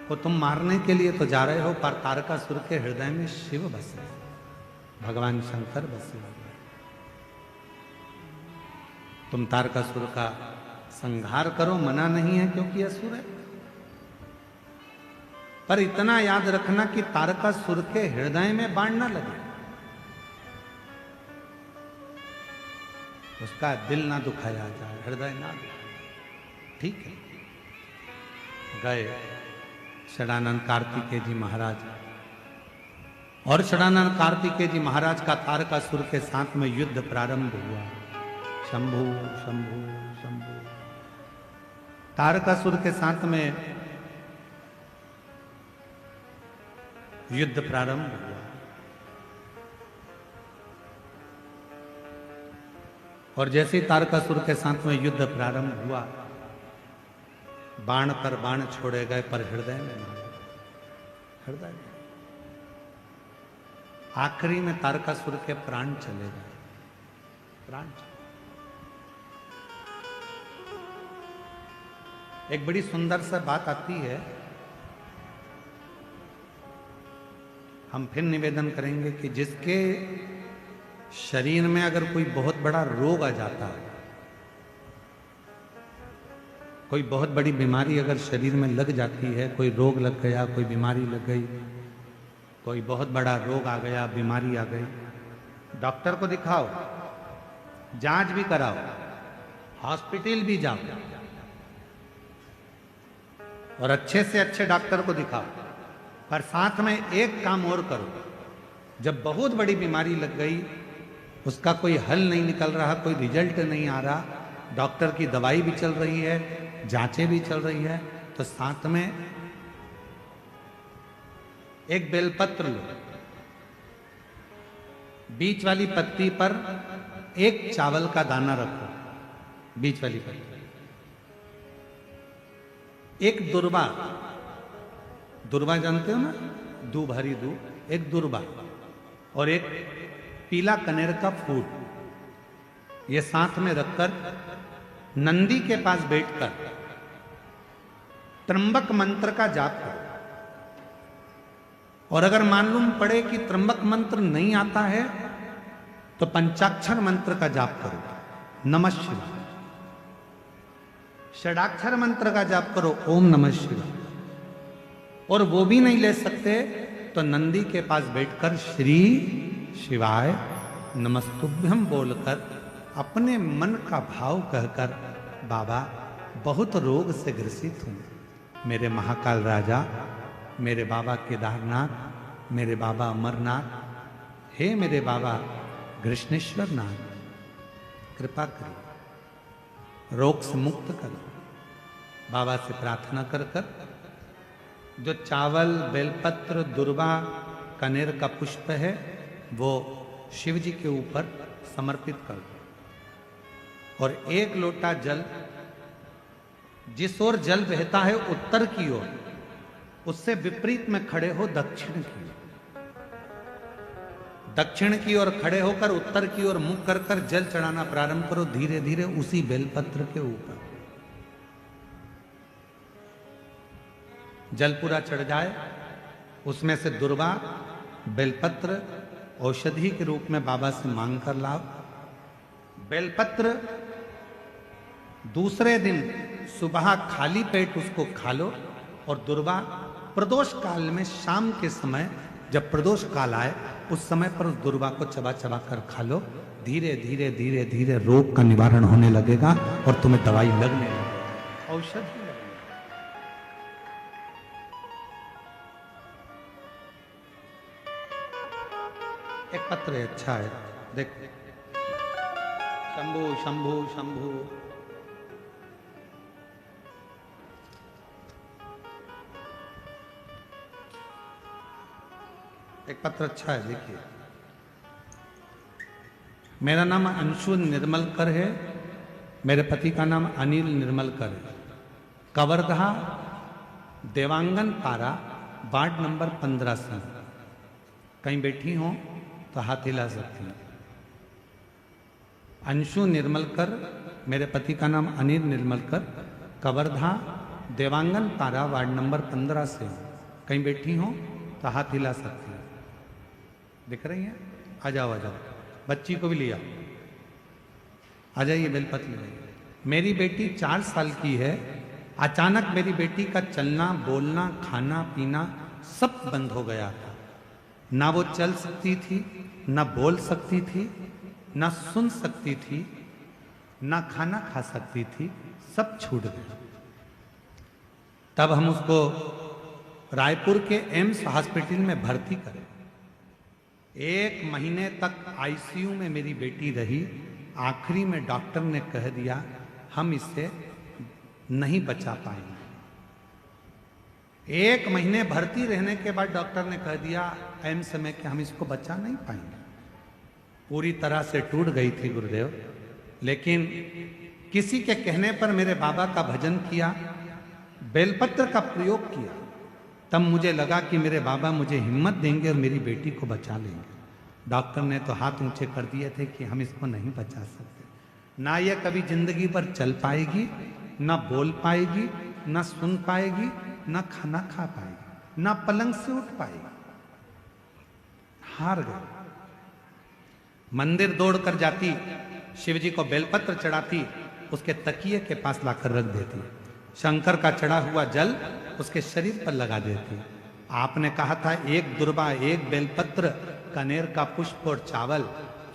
को तुम मारने के लिए तो जा रहे हो, पर तारकासुर के हृदय में शिव बसे, भगवान शंकर बसे। तुम तारकासुर का संहार करो, मना नहीं है क्योंकि असुर है, पर इतना याद रखना कि तारकासुर के हृदय में बाण ना लगे, उसका दिल ना दुखाया जाए, हृदय ना दुखाया। ठीक है, गए षडानंद कार्तिकेय जी महाराज और षडानंद कार्तिकेय जी महाराज का तारकासुर के साथ में युद्ध प्रारंभ हुआ। शंभु शंभु शंभु। तारकासुर के साथ में युद्ध प्रारंभ हुआ और जैसे ही तारकासुर के साथ में युद्ध प्रारंभ हुआ, बाण पर बाण छोड़े गए पर हृदय में मारे, हृदय में। आखिरी में तारकासुर के प्राण चले गए, प्राण चले। एक बड़ी सुंदर सा बात आती है, हम फिर निवेदन करेंगे कि जिसके शरीर में अगर कोई बहुत बड़ा रोग आ जाता है, कोई बहुत बड़ी बीमारी अगर शरीर में लग जाती है, कोई रोग लग गया, कोई बीमारी लग गई, कोई बहुत बड़ा रोग आ गया, बीमारी आ गई, डॉक्टर को दिखाओ, जांच भी कराओ, हॉस्पिटल भी जाओ और अच्छे से अच्छे डॉक्टर को दिखाओ, पर साथ में एक काम और करो, जब बहुत बड़ी बीमारी लग गई, उसका कोई हल नहीं निकल रहा, कोई रिजल्ट नहीं आ रहा, डॉक्टर की दवाई भी चल रही है, जांचें भी चल रही है, तो साथ में एक बेलपत्र लो, बीच वाली पत्ती पर एक चावल का दाना रखो, बीच वाली पत्ती, एक दुर्वा, दुर्वा जानते हो ना, दूब, हरी दूब, एक दुर्वा और एक पीला कनेर का फूल, ये साथ में रखकर नंदी के पास बैठकर त्र्यंबक मंत्र का जाप करो। और अगर मालूम पड़े कि त्र्यंबक मंत्र नहीं आता है तो पंचाक्षर मंत्र का जाप करो, नमः शिवाय। षडाक्षर मंत्र का जाप करो, ओम नमः शिवाय। और वो भी नहीं ले सकते तो नंदी के पास बैठकर श्री शिवाय नमस्तुभ्यम बोलकर अपने मन का भाव कहकर, बाबा बहुत रोग से ग्रसित हूं, मेरे महाकाल राजा, मेरे बाबा केदारनाथ, मेरे बाबा अमरनाथ, हे मेरे बाबा कृष्णेश्वर नाथ, कृपा करो, रोग से मुक्त करो। बाबा से प्रार्थना कर कर जो चावल, बेलपत्र, दुर्वा, कनेर का पुष्प है वो शिव जी के ऊपर समर्पित कर दो और एक लोटा जल, जिस ओर जल बहता है उत्तर की ओर, उससे विपरीत में खड़े हो दक्षिण की ओर, दक्षिण की ओर खड़े होकर उत्तर की ओर मुख कर कर जल चढ़ाना प्रारंभ करो, धीरे धीरे उसी बेलपत्र के ऊपर। जल पूरा चढ़ जाए, उसमें से दुर्वा, बेलपत्र औषधि के रूप में बाबा से मांग कर लाओ। बेलपत्र दूसरे दिन सुबह खाली पेट उसको खा लो और दुर्वा प्रदोष काल में शाम के समय, जब प्रदोष काल आए उस समय पर उस दुर्वा को चबा चबा कर खा लो। धीरे धीरे धीरे धीरे रोग का निवारण होने लगेगा और तुम्हें दवाई लगने लगेगी, औषधि। एक पत्र है, अच्छा है, देख, शंभु शंभु शंभु। एक पत्र अच्छा है, देखिए। मेरा नाम अंशु निर्मलकर है, मेरे पति का नाम अनिल निर्मलकर है, कवर्धा देवांगन पारा वार्ड नंबर 15 से। कहीं बैठी हो तो हाथ हिला सकती हैं। अंशु निर्मलकर, मेरे पति का नाम अनिल निर्मलकर, कवर्धा देवांगन पारा वार्ड नंबर 15 से। कहीं बैठी हो तो हाथ हिला सकती हैं। दिख रही हैं? आ जाओ आ जाओ, बच्ची को भी लिया, आ जाइए, बेलपत्र ले जाइए। मेरी बेटी 4 साल की है। अचानक मेरी बेटी का चलना, बोलना, खाना पीना सब बंद हो गया था। ना वो चल सकती थी, ना बोल सकती थी, ना सुन सकती थी, ना खाना खा सकती थी, सब छूट गया। तब हम उसको रायपुर के एम्स हॉस्पिटल में भर्ती करें। 1 महीने तक आईसीयू में मेरी बेटी रही। आखिरी में डॉक्टर ने कह दिया हम इसे नहीं बचा पाएंगे। 1 महीने भर्ती रहने के बाद डॉक्टर ने कह दिया एम्स में कि हम इसको बचा नहीं पाएंगे। पूरी तरह से टूट गई थी गुरुदेव। लेकिन किसी के कहने पर मेरे बाबा का भजन किया, बेलपत्र का प्रयोग किया, तब मुझे लगा कि मेरे बाबा मुझे हिम्मत देंगे और मेरी बेटी को बचा लेंगे। डॉक्टर ने तो हाथ ऊंचे कर दिए थे कि हम इसको नहीं बचा सकते, ना ये कभी जिंदगी पर चल पाएगी, ना बोल पाएगी, ना सुन पाएगी, ना खाना खा पाएगी, ना पलंग से उठ पाएगी। हार गए। मंदिर दौड़ कर जाती, शिव जी को बेलपत्र चढ़ाती, उसके तकिए के पास लाकर रख देती, शंकर का चढ़ा हुआ जल उसके शरीर पर लगा देती। आपने कहा था 1 दुर्बा 1 बेलपत्र कनेर का पुष्प और चावल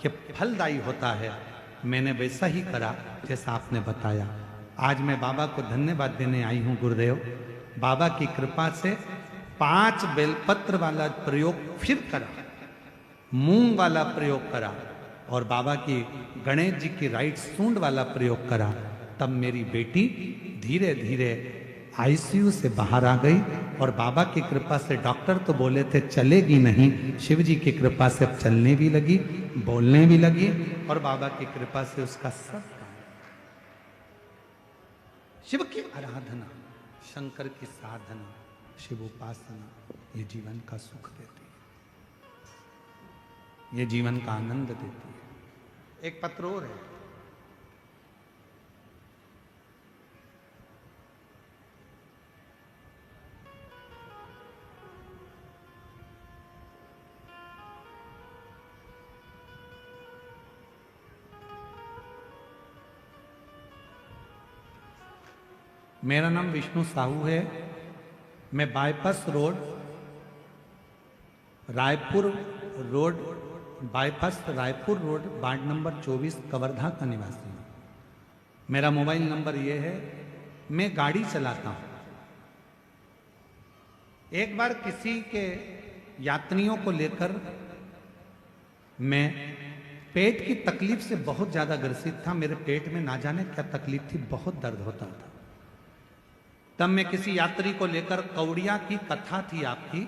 ये फलदायी होता है। मैंने वैसा ही करा जैसा आपने बताया। आज मैं बाबा को धन्यवाद देने आई हूँ गुरुदेव। बाबा की कृपा से 5 बेलपत्र वाला प्रयोग फिर करा, मूंग वाला प्रयोग करा और बाबा की गणेश जी की राइट सूंड वाला प्रयोग करा। तब मेरी बेटी धीरे धीरे आईसीयू से बाहर आ गई और बाबा की कृपा से डॉक्टर तो बोले थे चलेगी नहीं, शिव जी की कृपा से अब चलने भी लगी, बोलने भी लगी और बाबा की कृपा से उसका सब शिव की आराधना, शंकर की साधना, शिव उपासना ये जीवन का सुख देती है, ये जीवन का आनंद देती है। एक पत्र और है, मेरा नाम विष्णु साहू है। मैं bypass road, Raipur road, bypass Raipur road, ward number 24 Kawardha का निवासी हूँ। मेरा मोबाइल नंबर ये है। मैं गाड़ी चलाता हूँ। एक बार किसी के यात्रियों को लेकर मैं पेट की तकलीफ से बहुत ज्यादा ग्रसित था। मेरे पेट में ना जाने क्या तकलीफ थी, बहुत दर्द होता था। तब मैं किसी यात्री को लेकर, कौड़िया की कथा थी आपकी,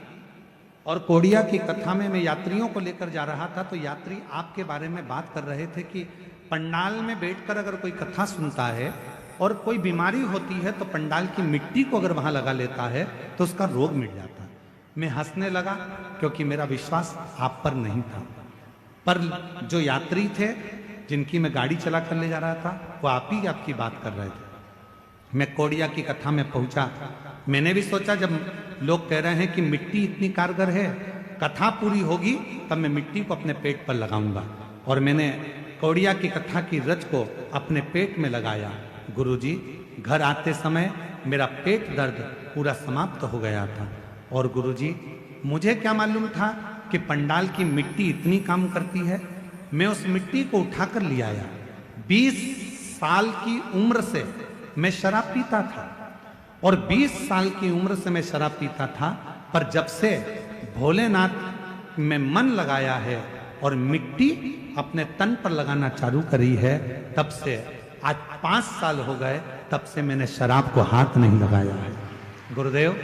और कौड़िया की कथा में मैं यात्रियों को लेकर जा रहा था। तो यात्री आपके बारे में बात कर रहे थे कि पंडाल में बैठकर अगर कोई कथा सुनता है और कोई बीमारी होती है तो पंडाल की मिट्टी को अगर वहां लगा लेता है तो उसका रोग मिट जाता है। मैं हंसने लगा क्योंकि मेरा विश्वास आप पर नहीं था। पर जो यात्री थे जिनकी मैं गाड़ी चला कर ले जा रहा था वो आप ही आपकी बात कर रहे थे। मैं कौड़िया की कथा में पहुंचा। मैंने भी सोचा जब लोग कह रहे हैं कि मिट्टी इतनी कारगर है, कथा पूरी होगी तब मैं मिट्टी को अपने पेट पर लगाऊंगा। और मैंने कौड़िया की कथा की रच को अपने पेट में लगाया। गुरुजी, घर आते समय मेरा पेट दर्द पूरा समाप्त हो गया था। और गुरुजी, मुझे क्या मालूम था कि पंडाल की मिट्टी इतनी काम करती है। मैं उस मिट्टी को उठाकर ले आया। 20 साल की उम्र से मैं शराब पीता था और 20 साल की उम्र से मैं शराब पीता था, पर जब से भोलेनाथ में मन लगाया है और मिट्टी अपने तन पर लगाना चालू करी है, तब से आज 5 साल हो गए, तब से मैंने शराब को हाथ नहीं लगाया है। गुरुदेव,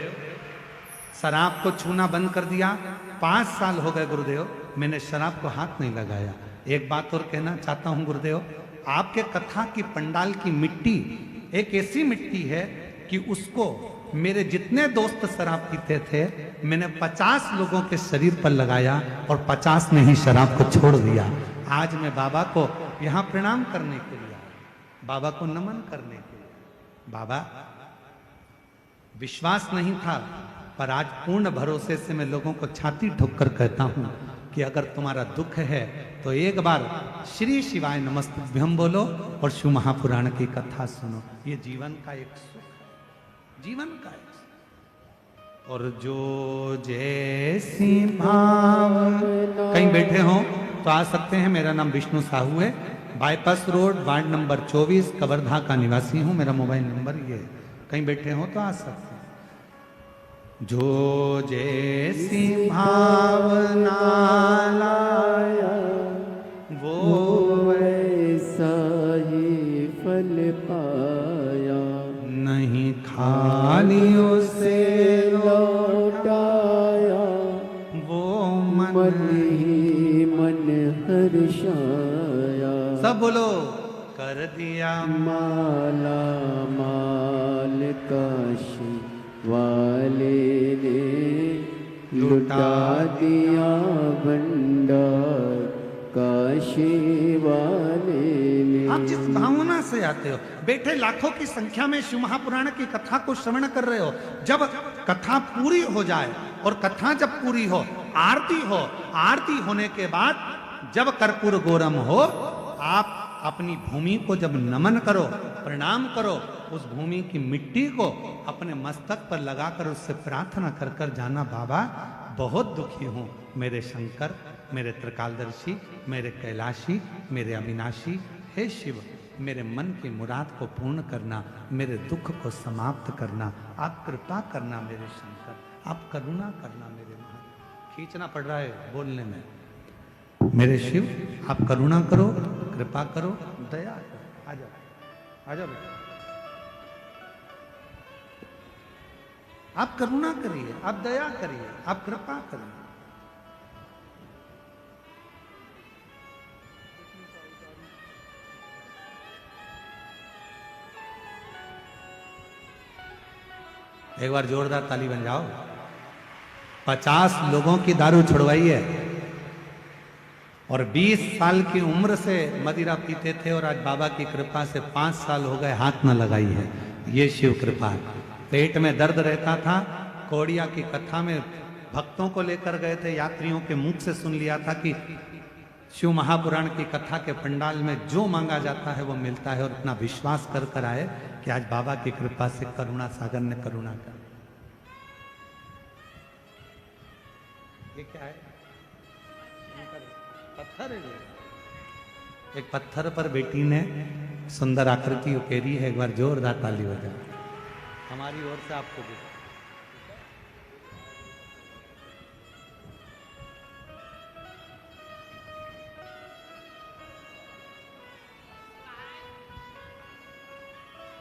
शराब को छूना बंद कर दिया। 5 साल हो गए गुरुदेव, मैंने शराब को हाथ नहीं लगाया। एक बात और कहना चाहता हूं गुरुदेव, आपके कथा की पंडाल की मिट्टी एक ऐसी मिट्टी है कि उसको मेरे जितने दोस्त शराब पीते थे, मैंने 50 लोगों के शरीर पर लगाया और 50 ने ही शराब को छोड़ दिया। आज मैं बाबा को यहाँ प्रणाम करने के लिए, बाबा को नमन करने के लिए। बाबा, विश्वास नहीं था, पर आज पूर्ण भरोसे से मैं लोगों को छाती ठोक कर कहता हूं कि अगर तुम्हारा दुख है तो एक बार श्री शिवाय नमस्तुभ्यम बोलो और शिव महापुराण की कथा सुनो। ये जीवन का एक सुख, जीवन का एक सुख। और जो जैसी भावना, कहीं बैठे हो तो आ सकते हैं। मेरा नाम विष्णु साहू है। Bypass road, ward number 24, Kawardha का निवासी हूँ। मेरा मोबाइल नंबर ये है। कहीं बैठे हो तो आ सकते हैं। जो जैसी भावना लाया वो वैसा ही फल पाया। नहीं खाली उसे लौटाया वो मन ही मन हर्षाया। सब बोलो कर दिया माला माल काशी वाले ने लुटा दिया भंडार काशी वाले ने। आप जिस भावना से आते हो, बैठे लाखों की संख्या में शिव महापुराण की कथा को श्रवण कर रहे हो, जब कथा पूरी हो जाए और कथा जब पूरी हो, आरती होने के बाद जब कर्पूर गौरम हो, आप अपनी भूमि को जब नमन करो, प्रणाम करो, उस भूमि की मिट्टी को अपने मस्तक पर लगाकर उससे प्रार्थना कर कर जाना, बाबा बहुत दुखी हूं, मेरे शंकर, मेरे त्रिकालदर्शी, मेरे कैलाशी, मेरे अविनाशी, हे शिव, मेरे मन की मुराद को पूर्ण करना, मेरे दुख को समाप्त करना, आप कृपा करना मेरे शंकर, आप करुणा करना मेरे महादेव। खींचना पड़ रहा है बोलने में। मेरे शिव आप करुणा करो, कृपा करो, दया करो। आ जाओ, आ जाओ बेटा। आप करुणा करिए, आप दया करिए, आप कृपा करिए। एक बार जोरदार ताली बन जाओ। 50 लोगों की दारू छुड़वाई है और 20 साल की उम्र से मदिरा पीते थे और आज बाबा की कृपा से 5 साल हो गए हाथ न लगाई है। ये शिव कृपा है। पेट में दर्द रहता था, कौड़िया की कथा में भक्तों को लेकर गए थे, यात्रियों के मुख से सुन लिया था कि शिव महापुराण की कथा के पंडाल में जो मांगा जाता है वो मिलता है, और इतना विश्वास कर कर आए कि आज बाबा की कृपा से करुणा सागर ने करुणा कर। ये क्या है? पत्थर है ये। एक पत्थर पर बेटी ने सुंदर आकृति उकेरी है। एक बार जोरदार ताली बजा हमारी ओर से आपको भी।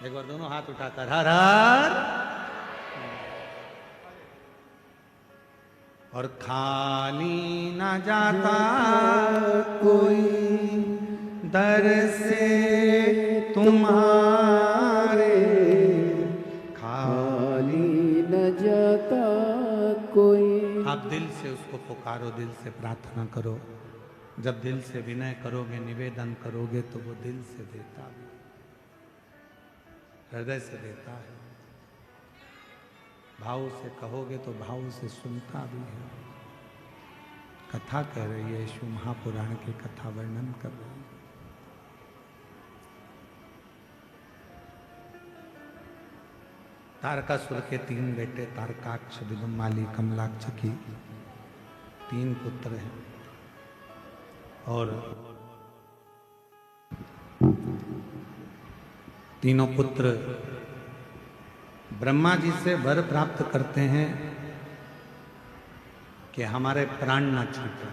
एक बार दोनों हाथ उठाकर हर हर। और खाली ना जाता कोई दर से तुम्हारे, खाली न जाता कोई। आप दिल से उसको पुकारो, दिल से प्रार्थना करो। जब दिल से विनय करोगे, निवेदन करोगे, तो वो दिल से देता है, हृदय से देता है। भाव से कहोगे तो भाव से सुनता भी है। कथा कह रही है, शिव महापुराण की कथा वर्णन कर रही है। तारकासुर के 3 बेटे, तारकाक्ष, विदुमाली, कमलाक्ष की 3 पुत्र हैं। और तीनों पुत्र ब्रह्मा जी से वर प्राप्त करते हैं कि हमारे प्राण ना छूटे।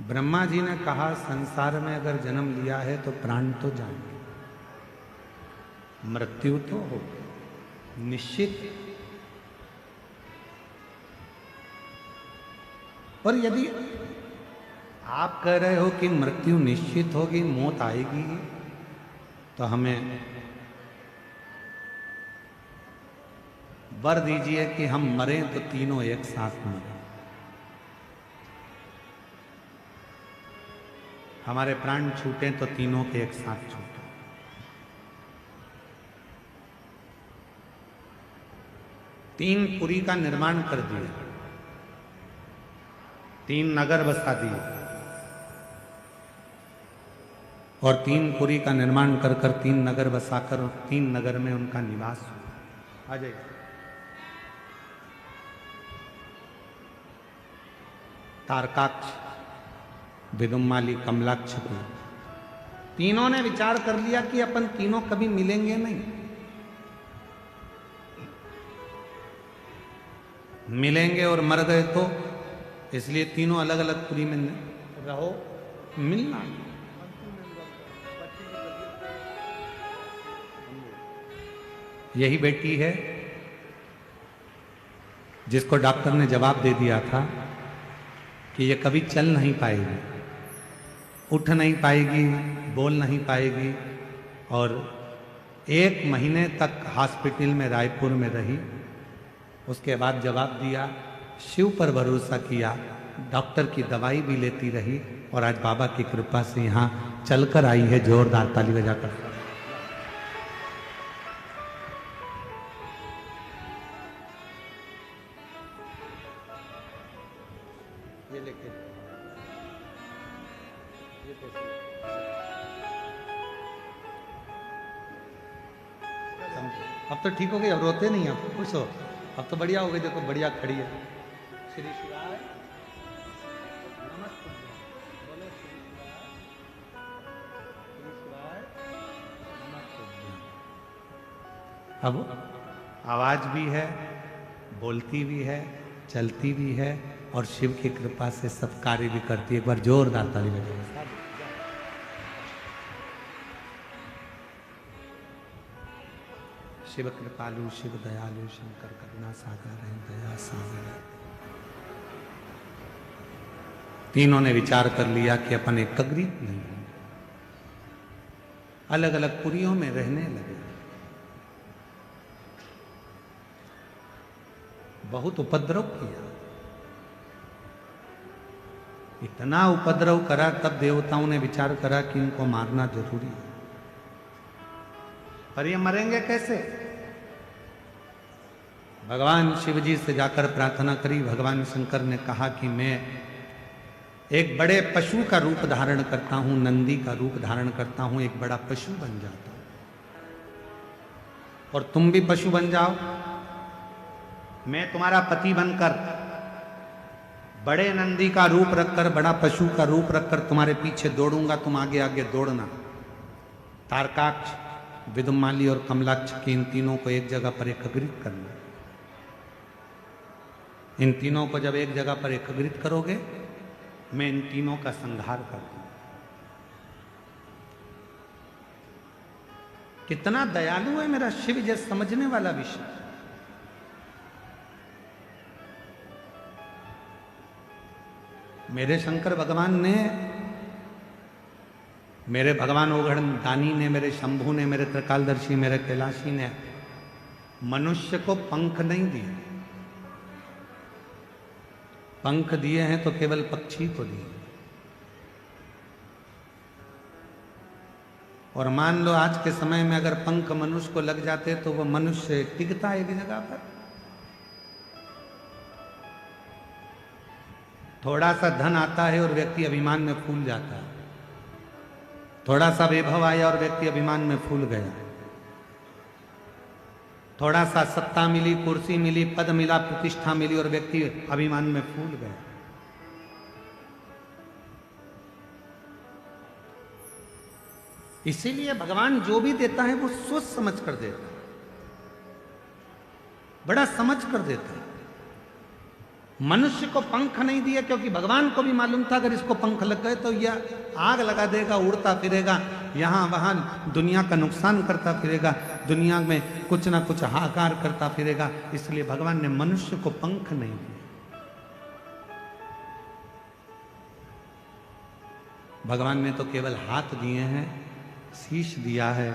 ब्रह्मा जी ने कहा, संसार में अगर जन्म लिया है तो प्राण तो जाएंगे, मृत्यु तो हो निश्चित। और यदि आप कह रहे हो कि मृत्यु निश्चित होगी, मौत आएगी, तो हमें वर दीजिए कि हम मरें तो तीनों एक साथ मरें। हमारे प्राण छूटे तो तीनों के एक साथ छूटे। 3 पुरी का निर्माण कर दिया, 3 नगर बसा दिए, और 3 पुरी का निर्माण कर कर 3 नगर बसाकर और 3 नगर में उनका निवास हुआ। आ जाइए। तारकाक्ष, विदुमाली, कमलाक्ष को तीनों ने विचार कर लिया कि अपन तीनों कभी मिलेंगे नहीं। मिलेंगे और मर गए तो, इसलिए तीनों अलग अलग पुरी में रहो, मिलना। यही बेटी है जिसको डॉक्टर ने जवाब दे दिया था कि ये कभी चल नहीं पाएगी, उठ नहीं पाएगी, बोल नहीं पाएगी, और 1 महीने तक हॉस्पिटल में रायपुर में रही। उसके बाद जवाब दिया, शिव पर भरोसा किया, डॉक्टर की दवाई भी लेती रही, और आज बाबा की कृपा से यहाँ चलकर आई है। जोरदार ताली बजाकर। ये लेके अब तो ठीक हो गई, अब रोते नहीं, अब खुश हो, अब तो बढ़िया हो गई। देखो बढ़िया खड़ी है। श्री शिवाय नमस्ते, बोलो श्री शिवाय नमस्ते। अब आवाज भी है, बोलती भी है, चलती भी है, और शिव की कृपा से सब कार्य भी करती है। एक बार जोरदार ताली बजाइए। शिव कृपालु, शिव दयालु, शंकर करुणा सागर है, दया सागर है। तीनों ने विचार कर लिया कि अपन एकाग्रित नहीं, अलग अलग पुरियों में रहने लगे। बहुत उपद्रव किया, इतना उपद्रव करा, तब देवताओं ने विचार करा कि इनको मारना जरूरी है। पर ये मरेंगे कैसे? भगवान शिव जी से जाकर प्रार्थना करी। भगवान शंकर ने कहा कि मैं एक बड़े पशु का रूप धारण करता हूं, नंदी का रूप धारण करता हूं, एक बड़ा पशु बन जाता हूं, और तुम भी पशु बन जाओ। मैं तुम्हारा पति बनकर बड़े नंदी का रूप रखकर, बड़ा पशु का रूप रखकर तुम्हारे पीछे दौड़ूंगा, तुम आगे आगे दौड़ना। तारकाक्ष, विदुमाली और कमलाक्ष के इन तीनों को एक जगह पर एकत्रित करना। इन तीनों को जब एक जगह पर एकत्रित करोगे, मैं इन तीनों का संहार कर दूंगा। कितना दयालु है मेरा शिव, ये समझने वाला विषय। मेरे शंकर भगवान ने, मेरे भगवान ओघड़ दानी ने, मेरे शंभू ने, मेरे त्रिकालदर्शी, मेरे कैलाशी ने मनुष्य को पंख नहीं दिए। पंख दिए हैं तो केवल पक्षी को दिए। और मान लो आज के समय में अगर पंख मनुष्य को लग जाते तो वह मनुष्य टिकता है एक जगह पर। थोड़ा सा धन आता है और व्यक्ति अभिमान में फूल जाता है, थोड़ा सा वैभव आया और व्यक्ति अभिमान में फूल गया, थोड़ा सा सत्ता मिली, कुर्सी मिली, पद मिला, प्रतिष्ठा मिली और व्यक्ति अभिमान में फूल गया। इसीलिए भगवान जो भी देता है वो सोच समझ कर देता है, बड़ा समझ कर देता है। मनुष्य को पंख नहीं दिए क्योंकि भगवान को भी मालूम था अगर इसको पंख लग गए तो यह आग लगा देगा, उड़ता फिरेगा, यहां वहां दुनिया का नुकसान करता फिरेगा, दुनिया में कुछ ना कुछ हाहाकार करता फिरेगा। इसलिए भगवान ने मनुष्य को पंख नहीं दिए। भगवान ने तो केवल हाथ दिए हैं, शीश दिया है,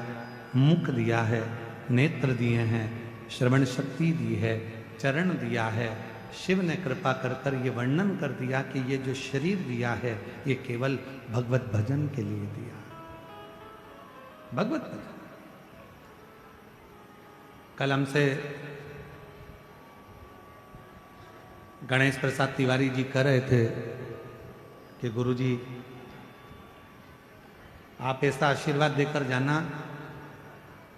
मुख दिया है, नेत्र दिए हैं, श्रवण शक्ति दी है, चरण दिया है। शिव ने कृपा कर कर ये वर्णन कर दिया कि ये जो शरीर दिया है ये केवल भगवत भजन के लिए दिया। भगवत भजन। कल हमसे गणेश प्रसाद तिवारी जी कह रहे थे कि गुरुजी आप ऐसा आशीर्वाद देकर जाना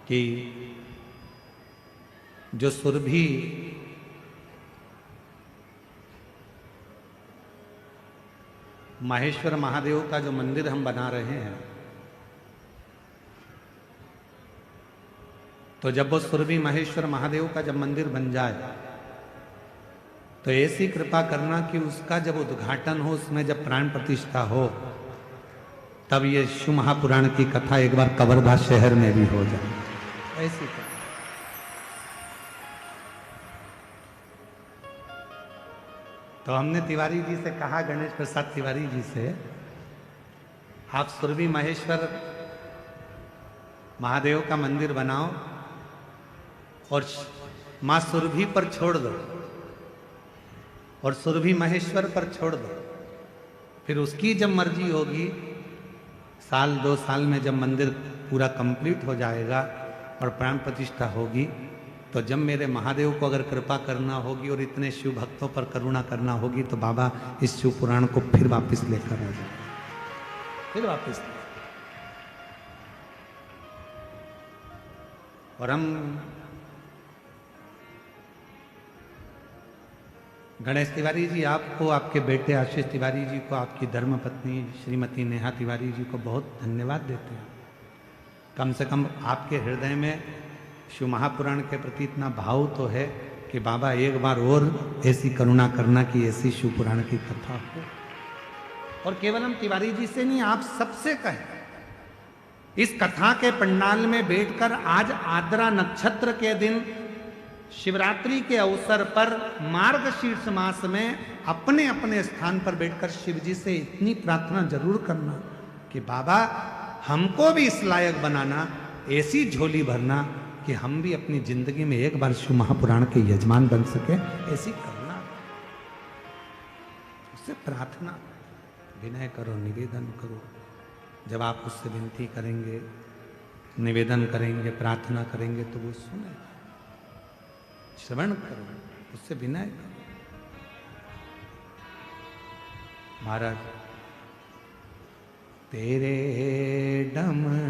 कि जो सुरभि माहेश्वर महादेव का जो मंदिर हम बना रहे हैं, तो जब वो सुरभि माहेश्वर महादेव का जब मंदिर बन जाए तो ऐसी कृपा करना कि उसका जब उद्घाटन हो, उसमें जब प्राण प्रतिष्ठा हो, तब ये शिव महापुराण की कथा एक बार कवर्धा शहर में भी हो जाए। ऐसी कथा। तो हमने तिवारी जी से कहा, गणेश प्रसाद तिवारी जी से, आप सुरभि महेश्वर महादेव का मंदिर बनाओ और मां सुरभि पर छोड़ दो और सुरभि महेश्वर पर छोड़ दो। फिर उसकी जब मर्जी होगी, साल 2 साल में जब मंदिर पूरा कंप्लीट हो जाएगा और प्राण प्रतिष्ठा होगी, तो जब मेरे महादेव को अगर कृपा करना होगी और इतने शिव भक्तों पर करुणा करना होगी, तो बाबा इस शिव पुराण को फिर वापस लेकर आ जाए, फिर वापस ले। और हम गणेश तिवारी जी, आपको, आपके बेटे आशीष तिवारी जी को, आपकी धर्मपत्नी श्रीमती नेहा तिवारी जी को बहुत धन्यवाद देते हैं। कम से कम आपके हृदय में शिव महापुराण के प्रति इतना भाव तो है कि बाबा एक बार और ऐसी करुणा करना कि ऐसी शिव पुराण की कथा हो। और केवल हम तिवारी जी से नहीं, आप सबसे कहें, इस कथा के पंडाल में बैठकर आज आद्रा नक्षत्र के दिन शिवरात्रि के अवसर पर मार्गशीर्ष मास में अपने अपने स्थान पर बैठकर शिव जी से इतनी प्रार्थना जरूर करना कि बाबा हमको भी इस लायक बनाना, ऐसी झोली भरना कि हम भी अपनी जिंदगी में एक बार शिव महापुराण के यजमान बन सके, ऐसी करना। उससे प्रार्थना, विनय करो, निवेदन करो। जब आप उससे विनती करेंगे, निवेदन करेंगे, प्रार्थना करेंगे, तो वो सुने। श्रवण करो, उससे विनय करो। महाराज तेरे डम